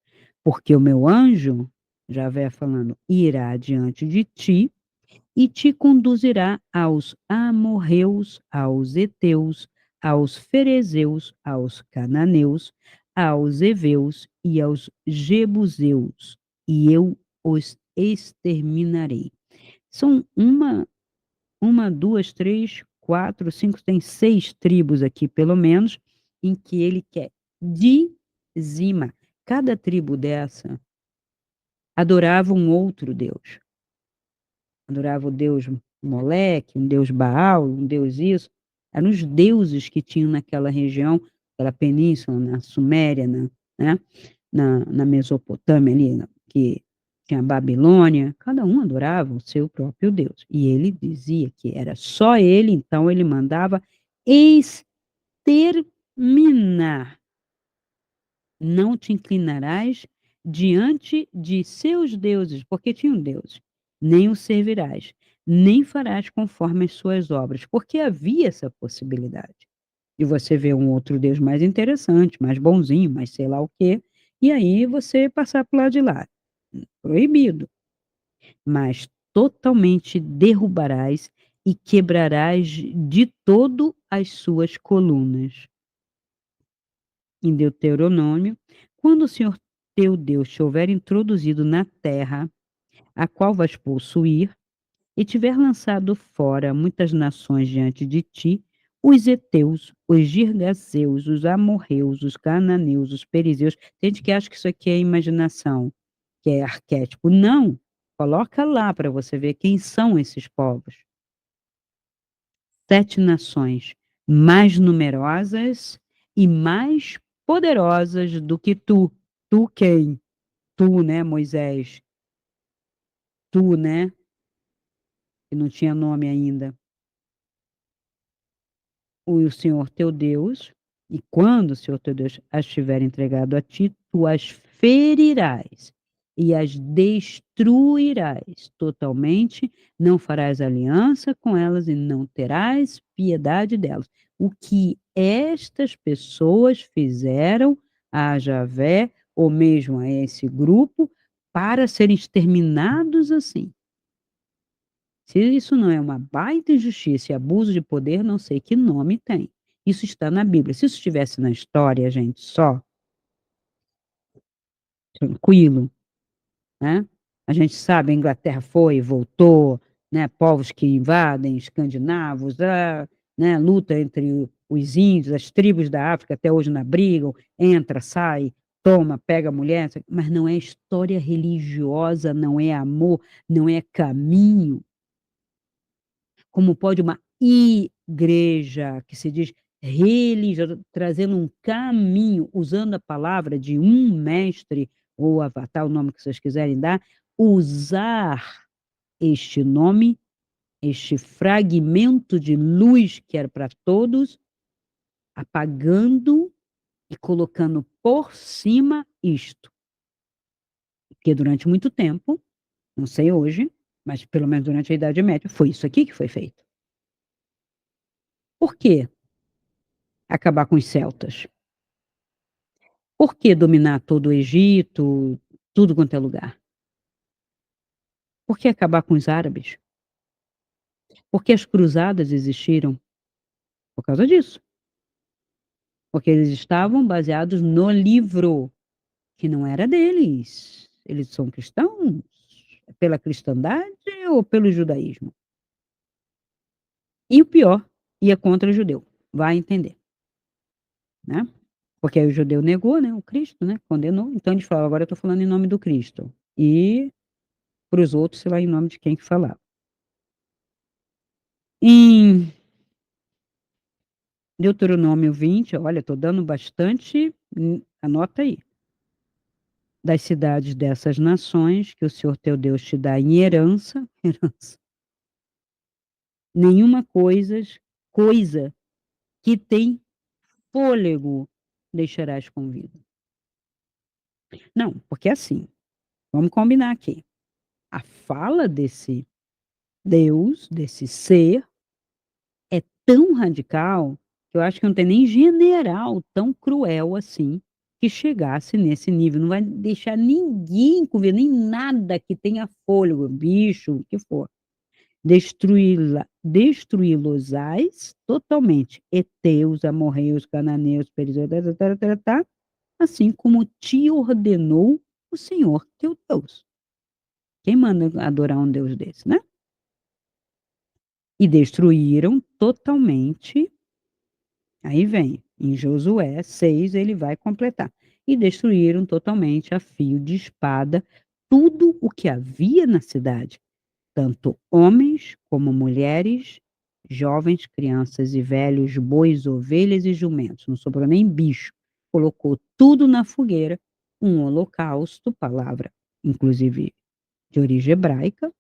Porque o meu anjo, Javé falando, irá diante de ti e te conduzirá aos amorreus, aos heteus, aos ferezeus, aos cananeus, aos heveus e aos jebuseus, e eu os exterminarei. São uma, duas, três, quatro, cinco, tem 6 tribos aqui, pelo menos, em que ele quer dizima. Cada tribo dessa adorava um outro Deus. Adorava o deus Moleque, um deus Baal, um deus isso. Eram os deuses que tinham naquela região, aquela península, na Suméria, né? na Mesopotâmia ali, que tinha a Babilônia. Cada um adorava o seu próprio Deus. E ele dizia que era só ele, então ele mandava exterminar. Não te inclinarás diante de seus deuses, porque tinham deuses, nem o servirás, nem farás conforme as suas obras, porque havia essa possibilidade de você ver um outro Deus mais interessante, mais bonzinho, mais sei lá o quê, e aí você passar para o lado de lá. Proibido. Mas totalmente derrubarás e quebrarás de todo as suas colunas. Em Deuteronômio, quando o Senhor teu Deus te houver introduzido na terra, a qual vais possuir, e tiver lançado fora muitas nações diante de ti, os heteus, os girgazeus, os amorreus, os cananeus, os perizeus. Tem gente que acha que isso aqui é imaginação, que é arquétipo. Não, coloca lá para você ver quem são esses povos. 7 nações mais numerosas e mais poderosas do que tu. Tu quem? Tu, né, Moisés? Tu, né? Que não tinha nome ainda. O Senhor teu Deus, e quando o Senhor teu Deus as tiver entregado a ti, tu as ferirás e as destruirás totalmente, não farás aliança com elas e não terás piedade delas. O que estas pessoas fizeram a Javé, ou mesmo a esse grupo, para serem exterminados assim. Se isso não é uma baita injustiça e abuso de poder, não sei que nome tem. Isso está na Bíblia. Se isso estivesse na história, gente, só, tranquilo, né? A gente sabe, a Inglaterra foi, voltou, né? Povos que invadem, escandinavos, né? Luta entre os índios, as tribos da África até hoje não brigam, entra, sai. toma, pega a mulher, mas não é história religiosa, não é amor, não é caminho. Como pode uma igreja, que se diz religiosa, trazendo um caminho, usando a palavra de um mestre ou avatar, o nome que vocês quiserem dar, usar este nome, este fragmento de luz que era para todos, apagando e colocando por cima isto. Porque durante muito tempo, não sei hoje, mas pelo menos durante a Idade Média, foi isso aqui que foi feito. Por quê acabar com os celtas? Por que dominar todo o Egito, tudo quanto é lugar? Por que acabar com os árabes? Por que as cruzadas existiram? Por causa disso. Porque eles estavam baseados no livro, que não era deles. Eles são cristãos? Pela cristandade ou pelo judaísmo? E o pior, ia contra o judeu. Vai entender, né? Porque aí o judeu negou, né, o Cristo, né, condenou. Então eles falam: "Agora eu estou falando em nome do Cristo". E para os outros, sei lá em nome de quem que falava. Em Deuteronômio 20, olha, estou dando bastante, anota aí. Das cidades dessas nações que o Senhor teu Deus te dá em herança, herança, nenhuma coisa que tem fôlego deixarás com vida. Não, porque assim, vamos combinar aqui. A fala desse Deus, desse ser, é tão radical, que eu acho que não tem nem general tão cruel assim, que chegasse nesse nível. Não vai deixar ninguém com vida, nem nada que tenha fôlego, bicho, o que for. Destruí-los-ás totalmente, heteus, amorreus, cananeus, perizeus, tá, tá, tá, tá, assim como te ordenou o Senhor teu Deus. Quem manda adorar um Deus desse, né? E destruíram totalmente. Aí vem, em Josué 6 ele vai completar. E destruíram totalmente a fio de espada tudo o que havia na cidade, tanto homens como mulheres, jovens, crianças e velhos, bois, ovelhas e jumentos. Não sobrou nem bicho. Colocou tudo na fogueira, um holocausto, palavra, inclusive de origem hebraica,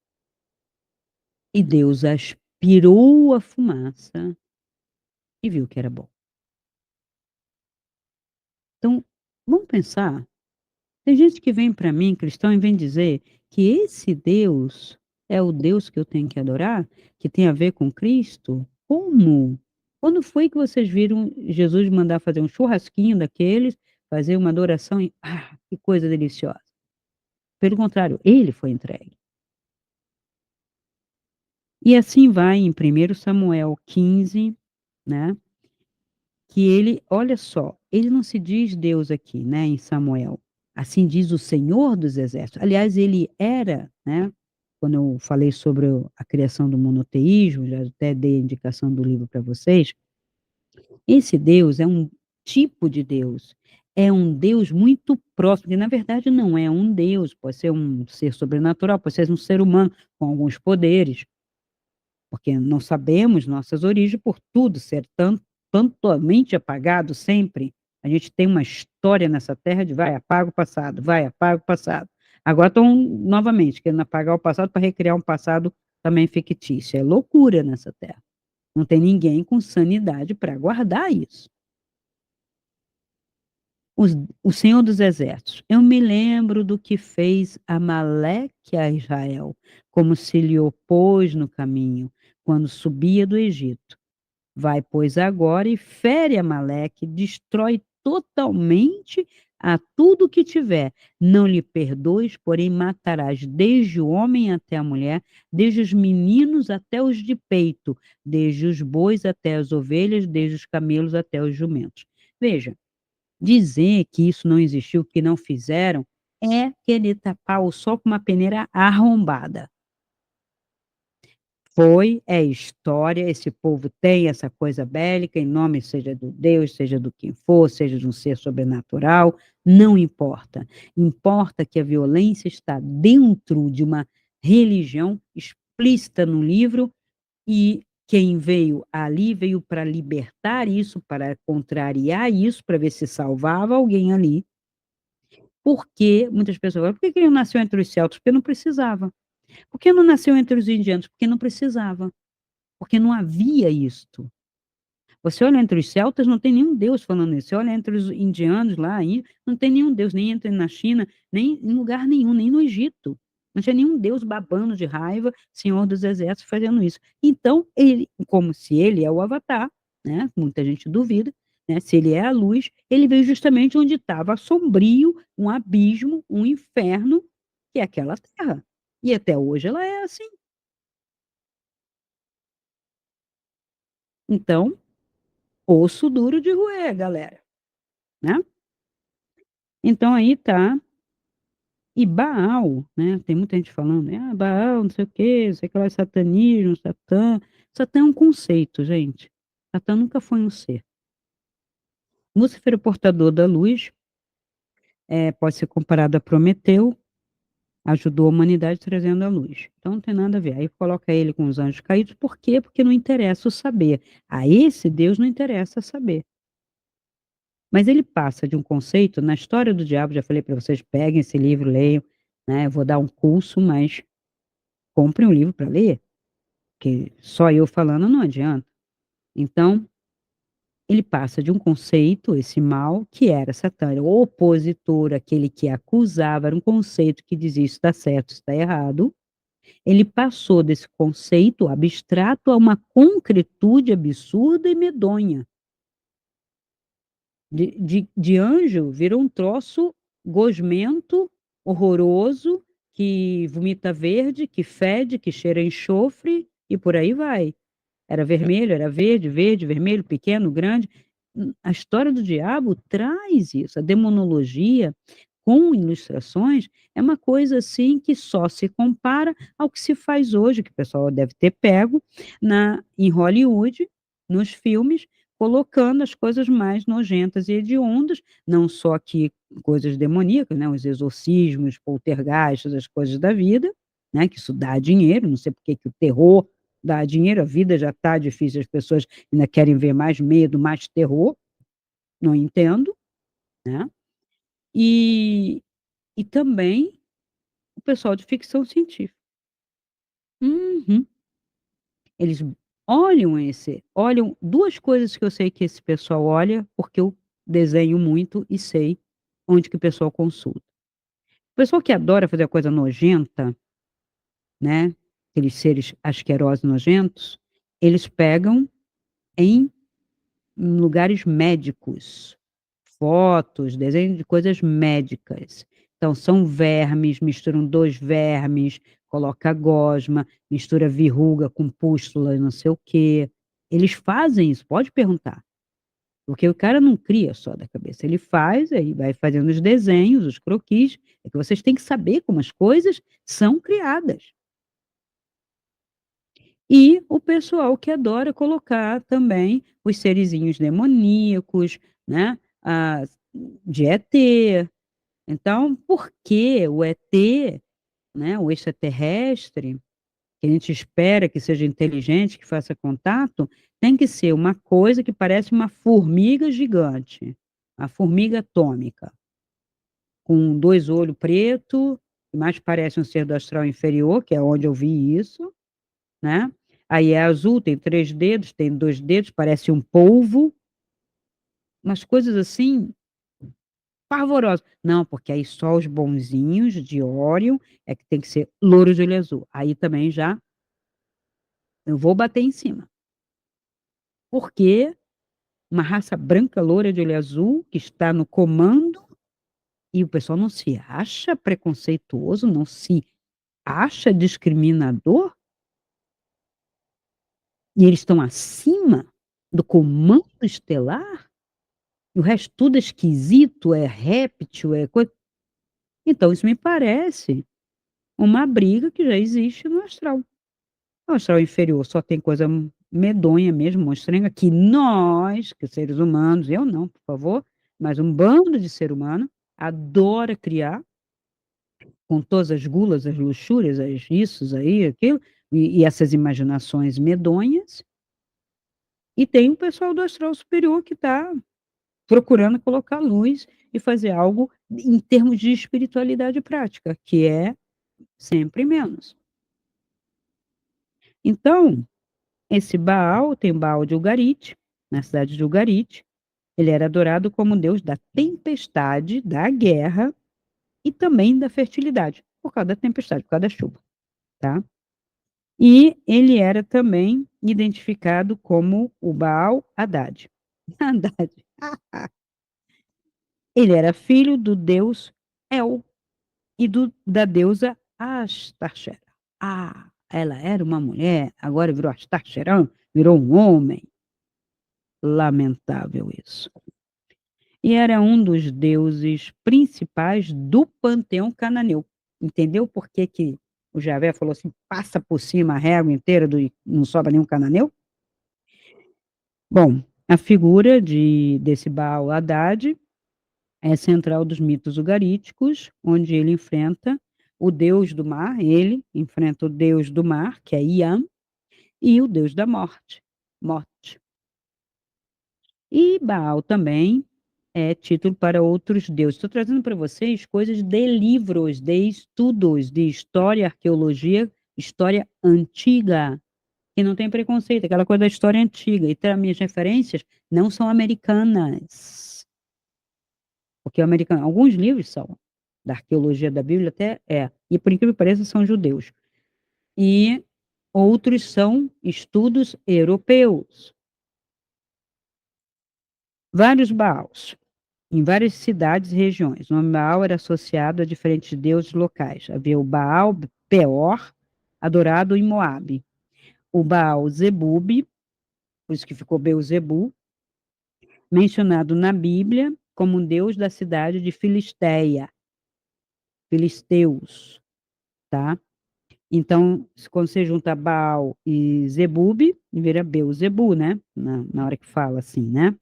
e Deus aspirou a fumaça e viu que era bom. Então, vamos pensar. Tem gente que vem para mim, cristão, e vem dizer que esse Deus é o Deus que eu tenho que adorar, que tem a ver com Cristo. Como? Quando foi que vocês viram Jesus mandar fazer um churrasquinho daqueles, fazer uma adoração e, que coisa deliciosa. Pelo contrário, ele foi entregue. E assim vai em 1 Samuel 15, né? Que ele, olha só, ele não se diz Deus aqui, né, em Samuel. Assim diz o Senhor dos Exércitos. Aliás, ele era, né, quando eu falei sobre a criação do monoteísmo, já até dei a indicação do livro para vocês, esse Deus é um tipo de Deus, é um Deus muito próximo, que na verdade não é um Deus, pode ser um ser sobrenatural, pode ser um ser humano com alguns poderes, porque não sabemos nossas origens por tudo ser tantomente apagado sempre. A gente tem uma história nessa terra de vai, apaga o passado, vai, apaga o passado. Agora estão novamente querendo apagar o passado para recriar um passado também fictício. É loucura nessa terra. Não tem ninguém com sanidade para guardar isso. O Senhor dos Exércitos, eu me lembro do que fez Amaleque a Israel, como se lhe opôs no caminho, quando subia do Egito. Vai, pois, agora e fere Amaleque, destrói totalmente a tudo que tiver. Não lhe perdoes, porém matarás desde o homem até a mulher, desde os meninos até os de peito, desde os bois até as ovelhas, desde os camelos até os jumentos. Veja, dizer que isso não existiu, que não fizeram, é querer tapar o sol com uma peneira arrombada. Foi, é história, esse povo tem essa coisa bélica, em nome seja do Deus, seja do quem for, seja de um ser sobrenatural, não importa. Importa que a violência está dentro de uma religião explícita no livro e quem veio ali veio para libertar isso, para contrariar isso, para ver se salvava alguém ali. Porque muitas pessoas falam: "Por que que ele nasceu entre os celtas?" Porque não precisava. Por que não nasceu entre os indianos? Porque não precisava. Porque não havia isto. Você olha entre os celtas, não tem nenhum deus falando isso. Você olha entre os indianos lá, não tem nenhum deus, nem entre na China, nem em lugar nenhum, nem no Egito. Não tinha nenhum deus babando de raiva, senhor dos exércitos fazendo isso. Então, ele, como se ele é o avatar, né? Muita gente duvida, né? Se ele é a luz, ele veio justamente onde estava sombrio, um abismo, um inferno, que é aquela terra. E até hoje ela é assim. Então, osso duro de roer, galera, né. Então aí tá, e Baal, né, tem muita gente falando, "Ah, Baal não sei o quê, não sei o que lá, satanismo, Satã". Satã é um conceito, gente. Satã nunca foi um ser. Lúcifer, o portador da luz, pode ser comparado a Prometeu, ajudou a humanidade trazendo a luz. Então não tem nada a ver. Aí coloca ele com os anjos caídos, por quê? Porque não interessa o saber. A esse Deus não interessa saber. Mas ele passa de um conceito na História do Diabo, já falei para vocês, peguem esse livro, leiam, né, eu vou dar um curso, mas comprem um livro para ler, porque só eu falando não adianta. Então, ele passa de um conceito, esse mal, que era Satã, era o opositor, aquele que acusava, era um conceito que dizia: "Isso está certo, isso está errado". Ele passou desse conceito abstrato a uma concretude absurda e medonha. De anjo, virou um troço gosmento, horroroso, que vomita verde, que fede, que cheira a enxofre e por aí vai. Era vermelho, era verde, verde, vermelho, pequeno, grande. A história do diabo traz isso, a demonologia com ilustrações é uma coisa, assim, que só se compara ao que se faz hoje, que o pessoal deve ter pego em Hollywood, nos filmes, colocando as coisas mais nojentas e hediondas, não só que coisas demoníacas, né, os exorcismos, poltergeists, as coisas da vida, né, que isso dá dinheiro, não sei por que que o terror dá dinheiro, a vida já está difícil, as pessoas ainda querem ver mais medo, mais terror, não entendo, né. E também o pessoal de ficção científica. Uhum. Eles olham 2 coisas que eu sei que esse pessoal olha, porque eu desenho muito e sei onde que o pessoal consulta. O pessoal que adora fazer coisa nojenta, né, aqueles seres asquerosos nojentos, eles pegam em lugares médicos, fotos, desenho de coisas médicas. Então são vermes, misturam 2 vermes, coloca gosma, mistura verruga com pústula e não sei o quê. Eles fazem isso, pode perguntar, porque o cara não cria só da cabeça, ele faz, aí vai fazendo os desenhos, os croquis, é que vocês têm que saber como as coisas são criadas. E o pessoal que adora colocar também os serizinhos demoníacos, né, de ET. Então, por que o ET, né, o extraterrestre, que a gente espera que seja inteligente, que faça contato, tem que ser uma coisa que parece uma formiga gigante, a formiga atômica, com 2 olhos preto, que mais parece um ser do astral inferior, que é onde eu vi isso, né. Aí é azul, tem 3 dedos, tem 2 dedos, parece um polvo, umas coisas assim pavorosos. Não, porque aí só os bonzinhos de Órion é que tem que ser louro de olho azul. Aí também já eu vou bater em cima. Porque uma raça branca loura de olho azul que está no comando e o pessoal não se acha preconceituoso, não se acha discriminador, e eles estão acima do comando estelar? E o resto tudo é esquisito, é réptil, é coi então isso me parece uma briga que já existe no astral. O astral inferior só tem coisa medonha mesmo, monstrenga, que nós, que seres humanos, eu não, por favor, mas um bando de ser humano, adora criar, com todas as gulas, as luxúrias, as issos aí, aquilo, e essas imaginações medonhas, e tem o pessoal do astral superior que está procurando colocar luz e fazer algo em termos de espiritualidade prática, que é sempre menos. Então, esse Baal, tem Baal de Ugarit, na cidade de Ugarit, ele era adorado como deus da tempestade, da guerra e também da fertilidade, por causa da tempestade, por causa da chuva, tá? E ele era também identificado como o Baal Haddad. Haddad. Ele era filho do deus El e da deusa Astarchera. Ah, ela era uma mulher, agora virou Astarcherão, virou um homem. Lamentável isso. E era um dos deuses principais do panteão cananeu. Entendeu por que, que o Javé falou assim, passa por cima a régua inteira e não sobra nenhum cananeu? Bom, a figura desse Baal Haddad é central dos mitos ugaríticos, onde ele enfrenta o deus do mar, ele enfrenta o deus do mar, que é Iam, e o deus da morte, Morte. E Baal também é título para outros deuses. Estou trazendo para vocês coisas de livros, de estudos, de história, arqueologia, história antiga, que não tem preconceito, aquela coisa da história antiga. Então, minhas referências não são americanas, porque alguns livros são, da arqueologia da Bíblia até é, e por incrível que pareça, são judeus. E outros são estudos europeus. Vários Baals, em várias cidades e regiões. O nome Baal era associado a diferentes deuses locais. Havia o Baal Peor, adorado em Moabe. O Baal Zebub, por isso que ficou Beuzebu, mencionado na Bíblia como um deus da cidade de Filisteia, filisteus, tá? Então, quando você junta Baal e Zebub, vira Beuzebu, né? Na hora que fala assim, né?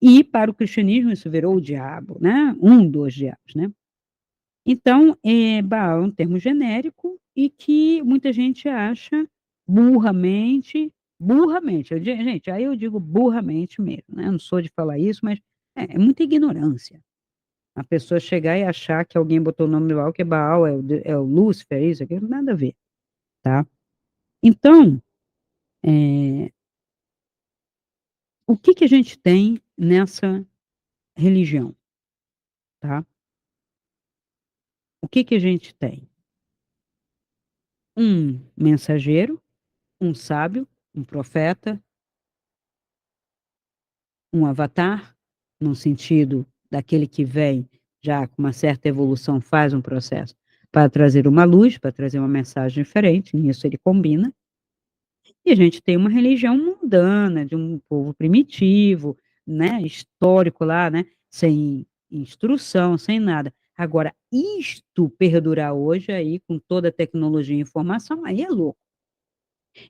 E para o cristianismo isso virou o diabo, né? Um dos diabos, né? Então, Baal é um termo genérico e que muita gente acha burramente, gente, aí eu digo burramente mesmo, né? Eu não sou de falar isso, mas é muita ignorância. A pessoa chegar e achar que alguém botou o nome do Baal, que é Baal, é o Lúcifer, isso, aquilo, nada a ver, tá? Então, o que que a gente tem nessa religião, tá? O que que a gente tem? Um mensageiro, um sábio, um profeta, um avatar, no sentido daquele que vem já com uma certa evolução, faz um processo para trazer uma luz, para trazer uma mensagem diferente, nisso ele combina. E a gente tem uma religião mundana, de um povo primitivo, né, histórico lá, né, sem instrução, sem nada. Agora, isto perdurar hoje aí, com toda a tecnologia e informação, aí é louco.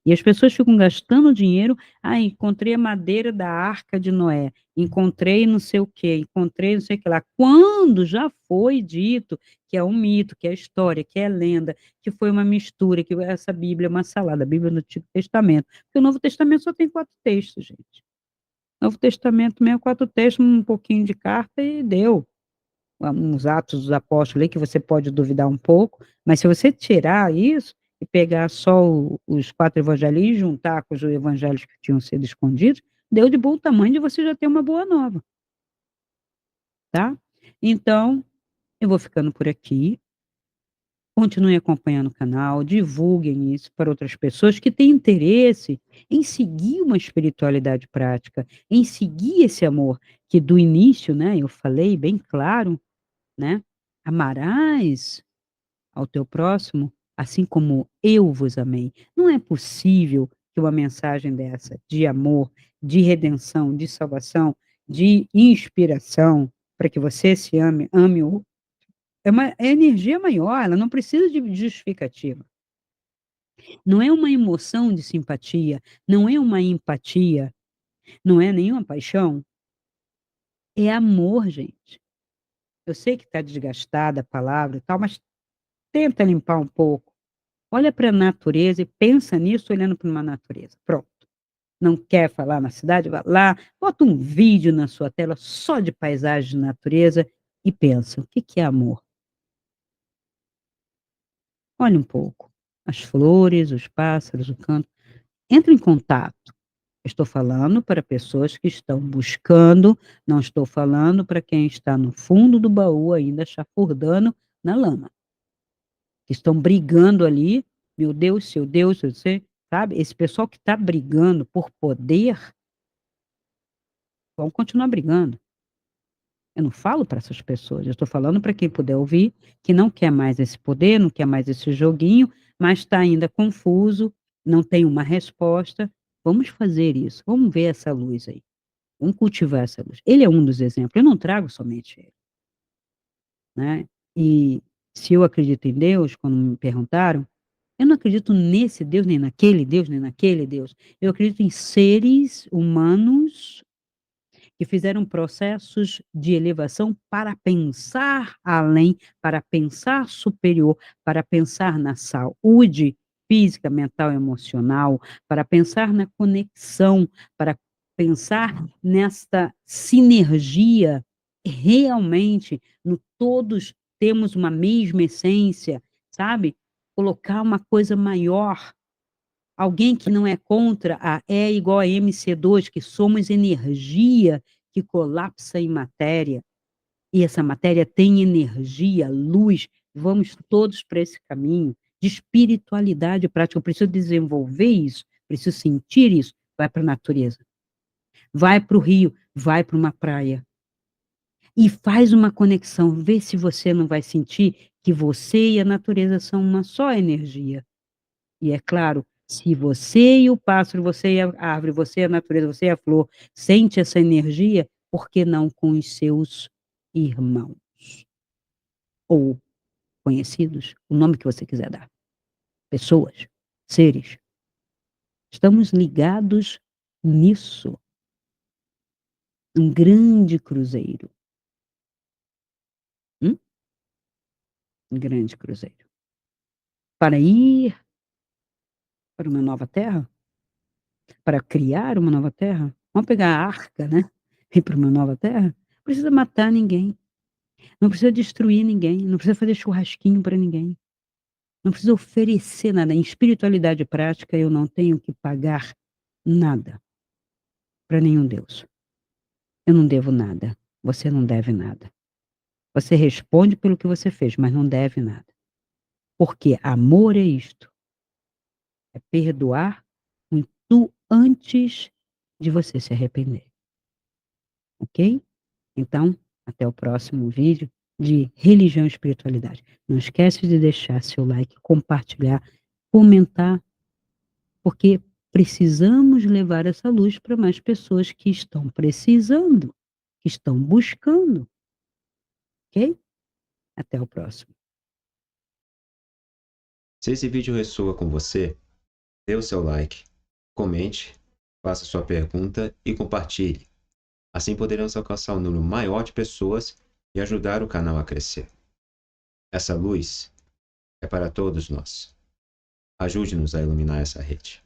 E as pessoas ficam gastando dinheiro. Ah, encontrei a madeira da Arca de Noé, encontrei não sei o quê, encontrei não sei o que lá. Quando já foi dito que é um mito, que é história, que é lenda, que foi uma mistura, que essa Bíblia é uma salada, a Bíblia no Antigo Testamento. Porque o Novo Testamento só tem 4 textos, gente. Novo Testamento mesmo, 4 textos, um pouquinho de carta e deu. Uns Atos dos Apóstolos aí que você pode duvidar um pouco, mas se você tirar isso e pegar só os 4 evangelhos e juntar com os evangelhos que tinham sido escondidos, deu de bom tamanho de você já ter uma boa nova, tá? Então, eu vou ficando por aqui. Continue acompanhando o canal, divulguem isso para outras pessoas que têm interesse em seguir uma espiritualidade prática, em seguir esse amor que do início, né, eu falei bem claro, né? Amarás ao teu próximo, assim como eu vos amei. Não é possível que uma mensagem dessa, de amor, de redenção, de salvação, de inspiração, para que você se ame, ame o. É energia maior, ela não precisa de justificativa. Não é uma emoção de simpatia, não é uma empatia, não é nenhuma paixão, é amor, gente. Eu sei que está desgastada a palavra e tal, mas tenta limpar um pouco. Olha para a natureza e pensa nisso olhando para uma natureza. Pronto. Não quer falar na cidade? Vá lá, bota um vídeo na sua tela só de paisagem de natureza e pensa: o que que é amor? Olha um pouco. As flores, os pássaros, o canto. Entra em contato. Estou falando para pessoas que estão buscando, não estou falando para quem está no fundo do baú ainda chafurdando na lama, que estão brigando ali, meu Deus, seu Deus, você sabe, esse pessoal que está brigando por poder, vão continuar brigando. Eu não falo para essas pessoas, eu estou falando para quem puder ouvir, que não quer mais esse poder, não quer mais esse joguinho, mas está ainda confuso, não tem uma resposta. Vamos fazer isso, vamos ver essa luz aí. Vamos cultivar essa luz. Ele é um dos exemplos, eu não trago somente ele, né. E se eu acredito em Deus, quando me perguntaram, eu não acredito nesse Deus, nem naquele Deus, nem naquele Deus. Eu acredito em seres humanos que fizeram processos de elevação para pensar além, para pensar superior, para pensar na saúde física, mental, emocional, para pensar na conexão, para pensar nesta sinergia realmente no todos temos uma mesma essência, sabe? Colocar uma coisa maior. Alguém que não é contra a E igual a MC2, que somos energia que colapsa em matéria, e essa matéria tem energia, luz, vamos todos para esse caminho de espiritualidade prática. Eu preciso desenvolver isso, preciso sentir isso. Vai para a natureza, vai para o rio, vai para uma praia. E faz uma conexão, vê se você não vai sentir que você e a natureza são uma só energia. E é claro, se você e o pássaro, você e a árvore, você e a natureza, você e a flor, sente essa energia, por que não com os seus irmãos? Ou conhecidos, o nome que você quiser dar. Pessoas, seres. Estamos ligados nisso. Um grande cruzeiro. Hum? Um grande cruzeiro. Para ir para uma nova terra? Para criar uma nova terra? Vamos pegar a arca, né? Ir para uma nova terra? Não precisa matar ninguém. Não precisa destruir ninguém, não precisa fazer churrasquinho para ninguém, não precisa oferecer nada. Em espiritualidade prática, eu não tenho que pagar nada para nenhum Deus. Eu não devo nada, você não deve nada. Você responde pelo que você fez, mas não deve nada. Porque amor é isto, é perdoar muito antes de você se arrepender, ok? Então, até o próximo vídeo de religião e espiritualidade. Não esquece de deixar seu like, compartilhar, comentar, porque precisamos levar essa luz para mais pessoas que estão precisando, que estão buscando, ok? Até o próximo. Se esse vídeo ressoa com você, dê o seu like, comente, faça sua pergunta e compartilhe. Assim poderemos alcançar um número maior de pessoas e ajudar o canal a crescer. Essa luz é para todos nós. Ajude-nos a iluminar essa rede.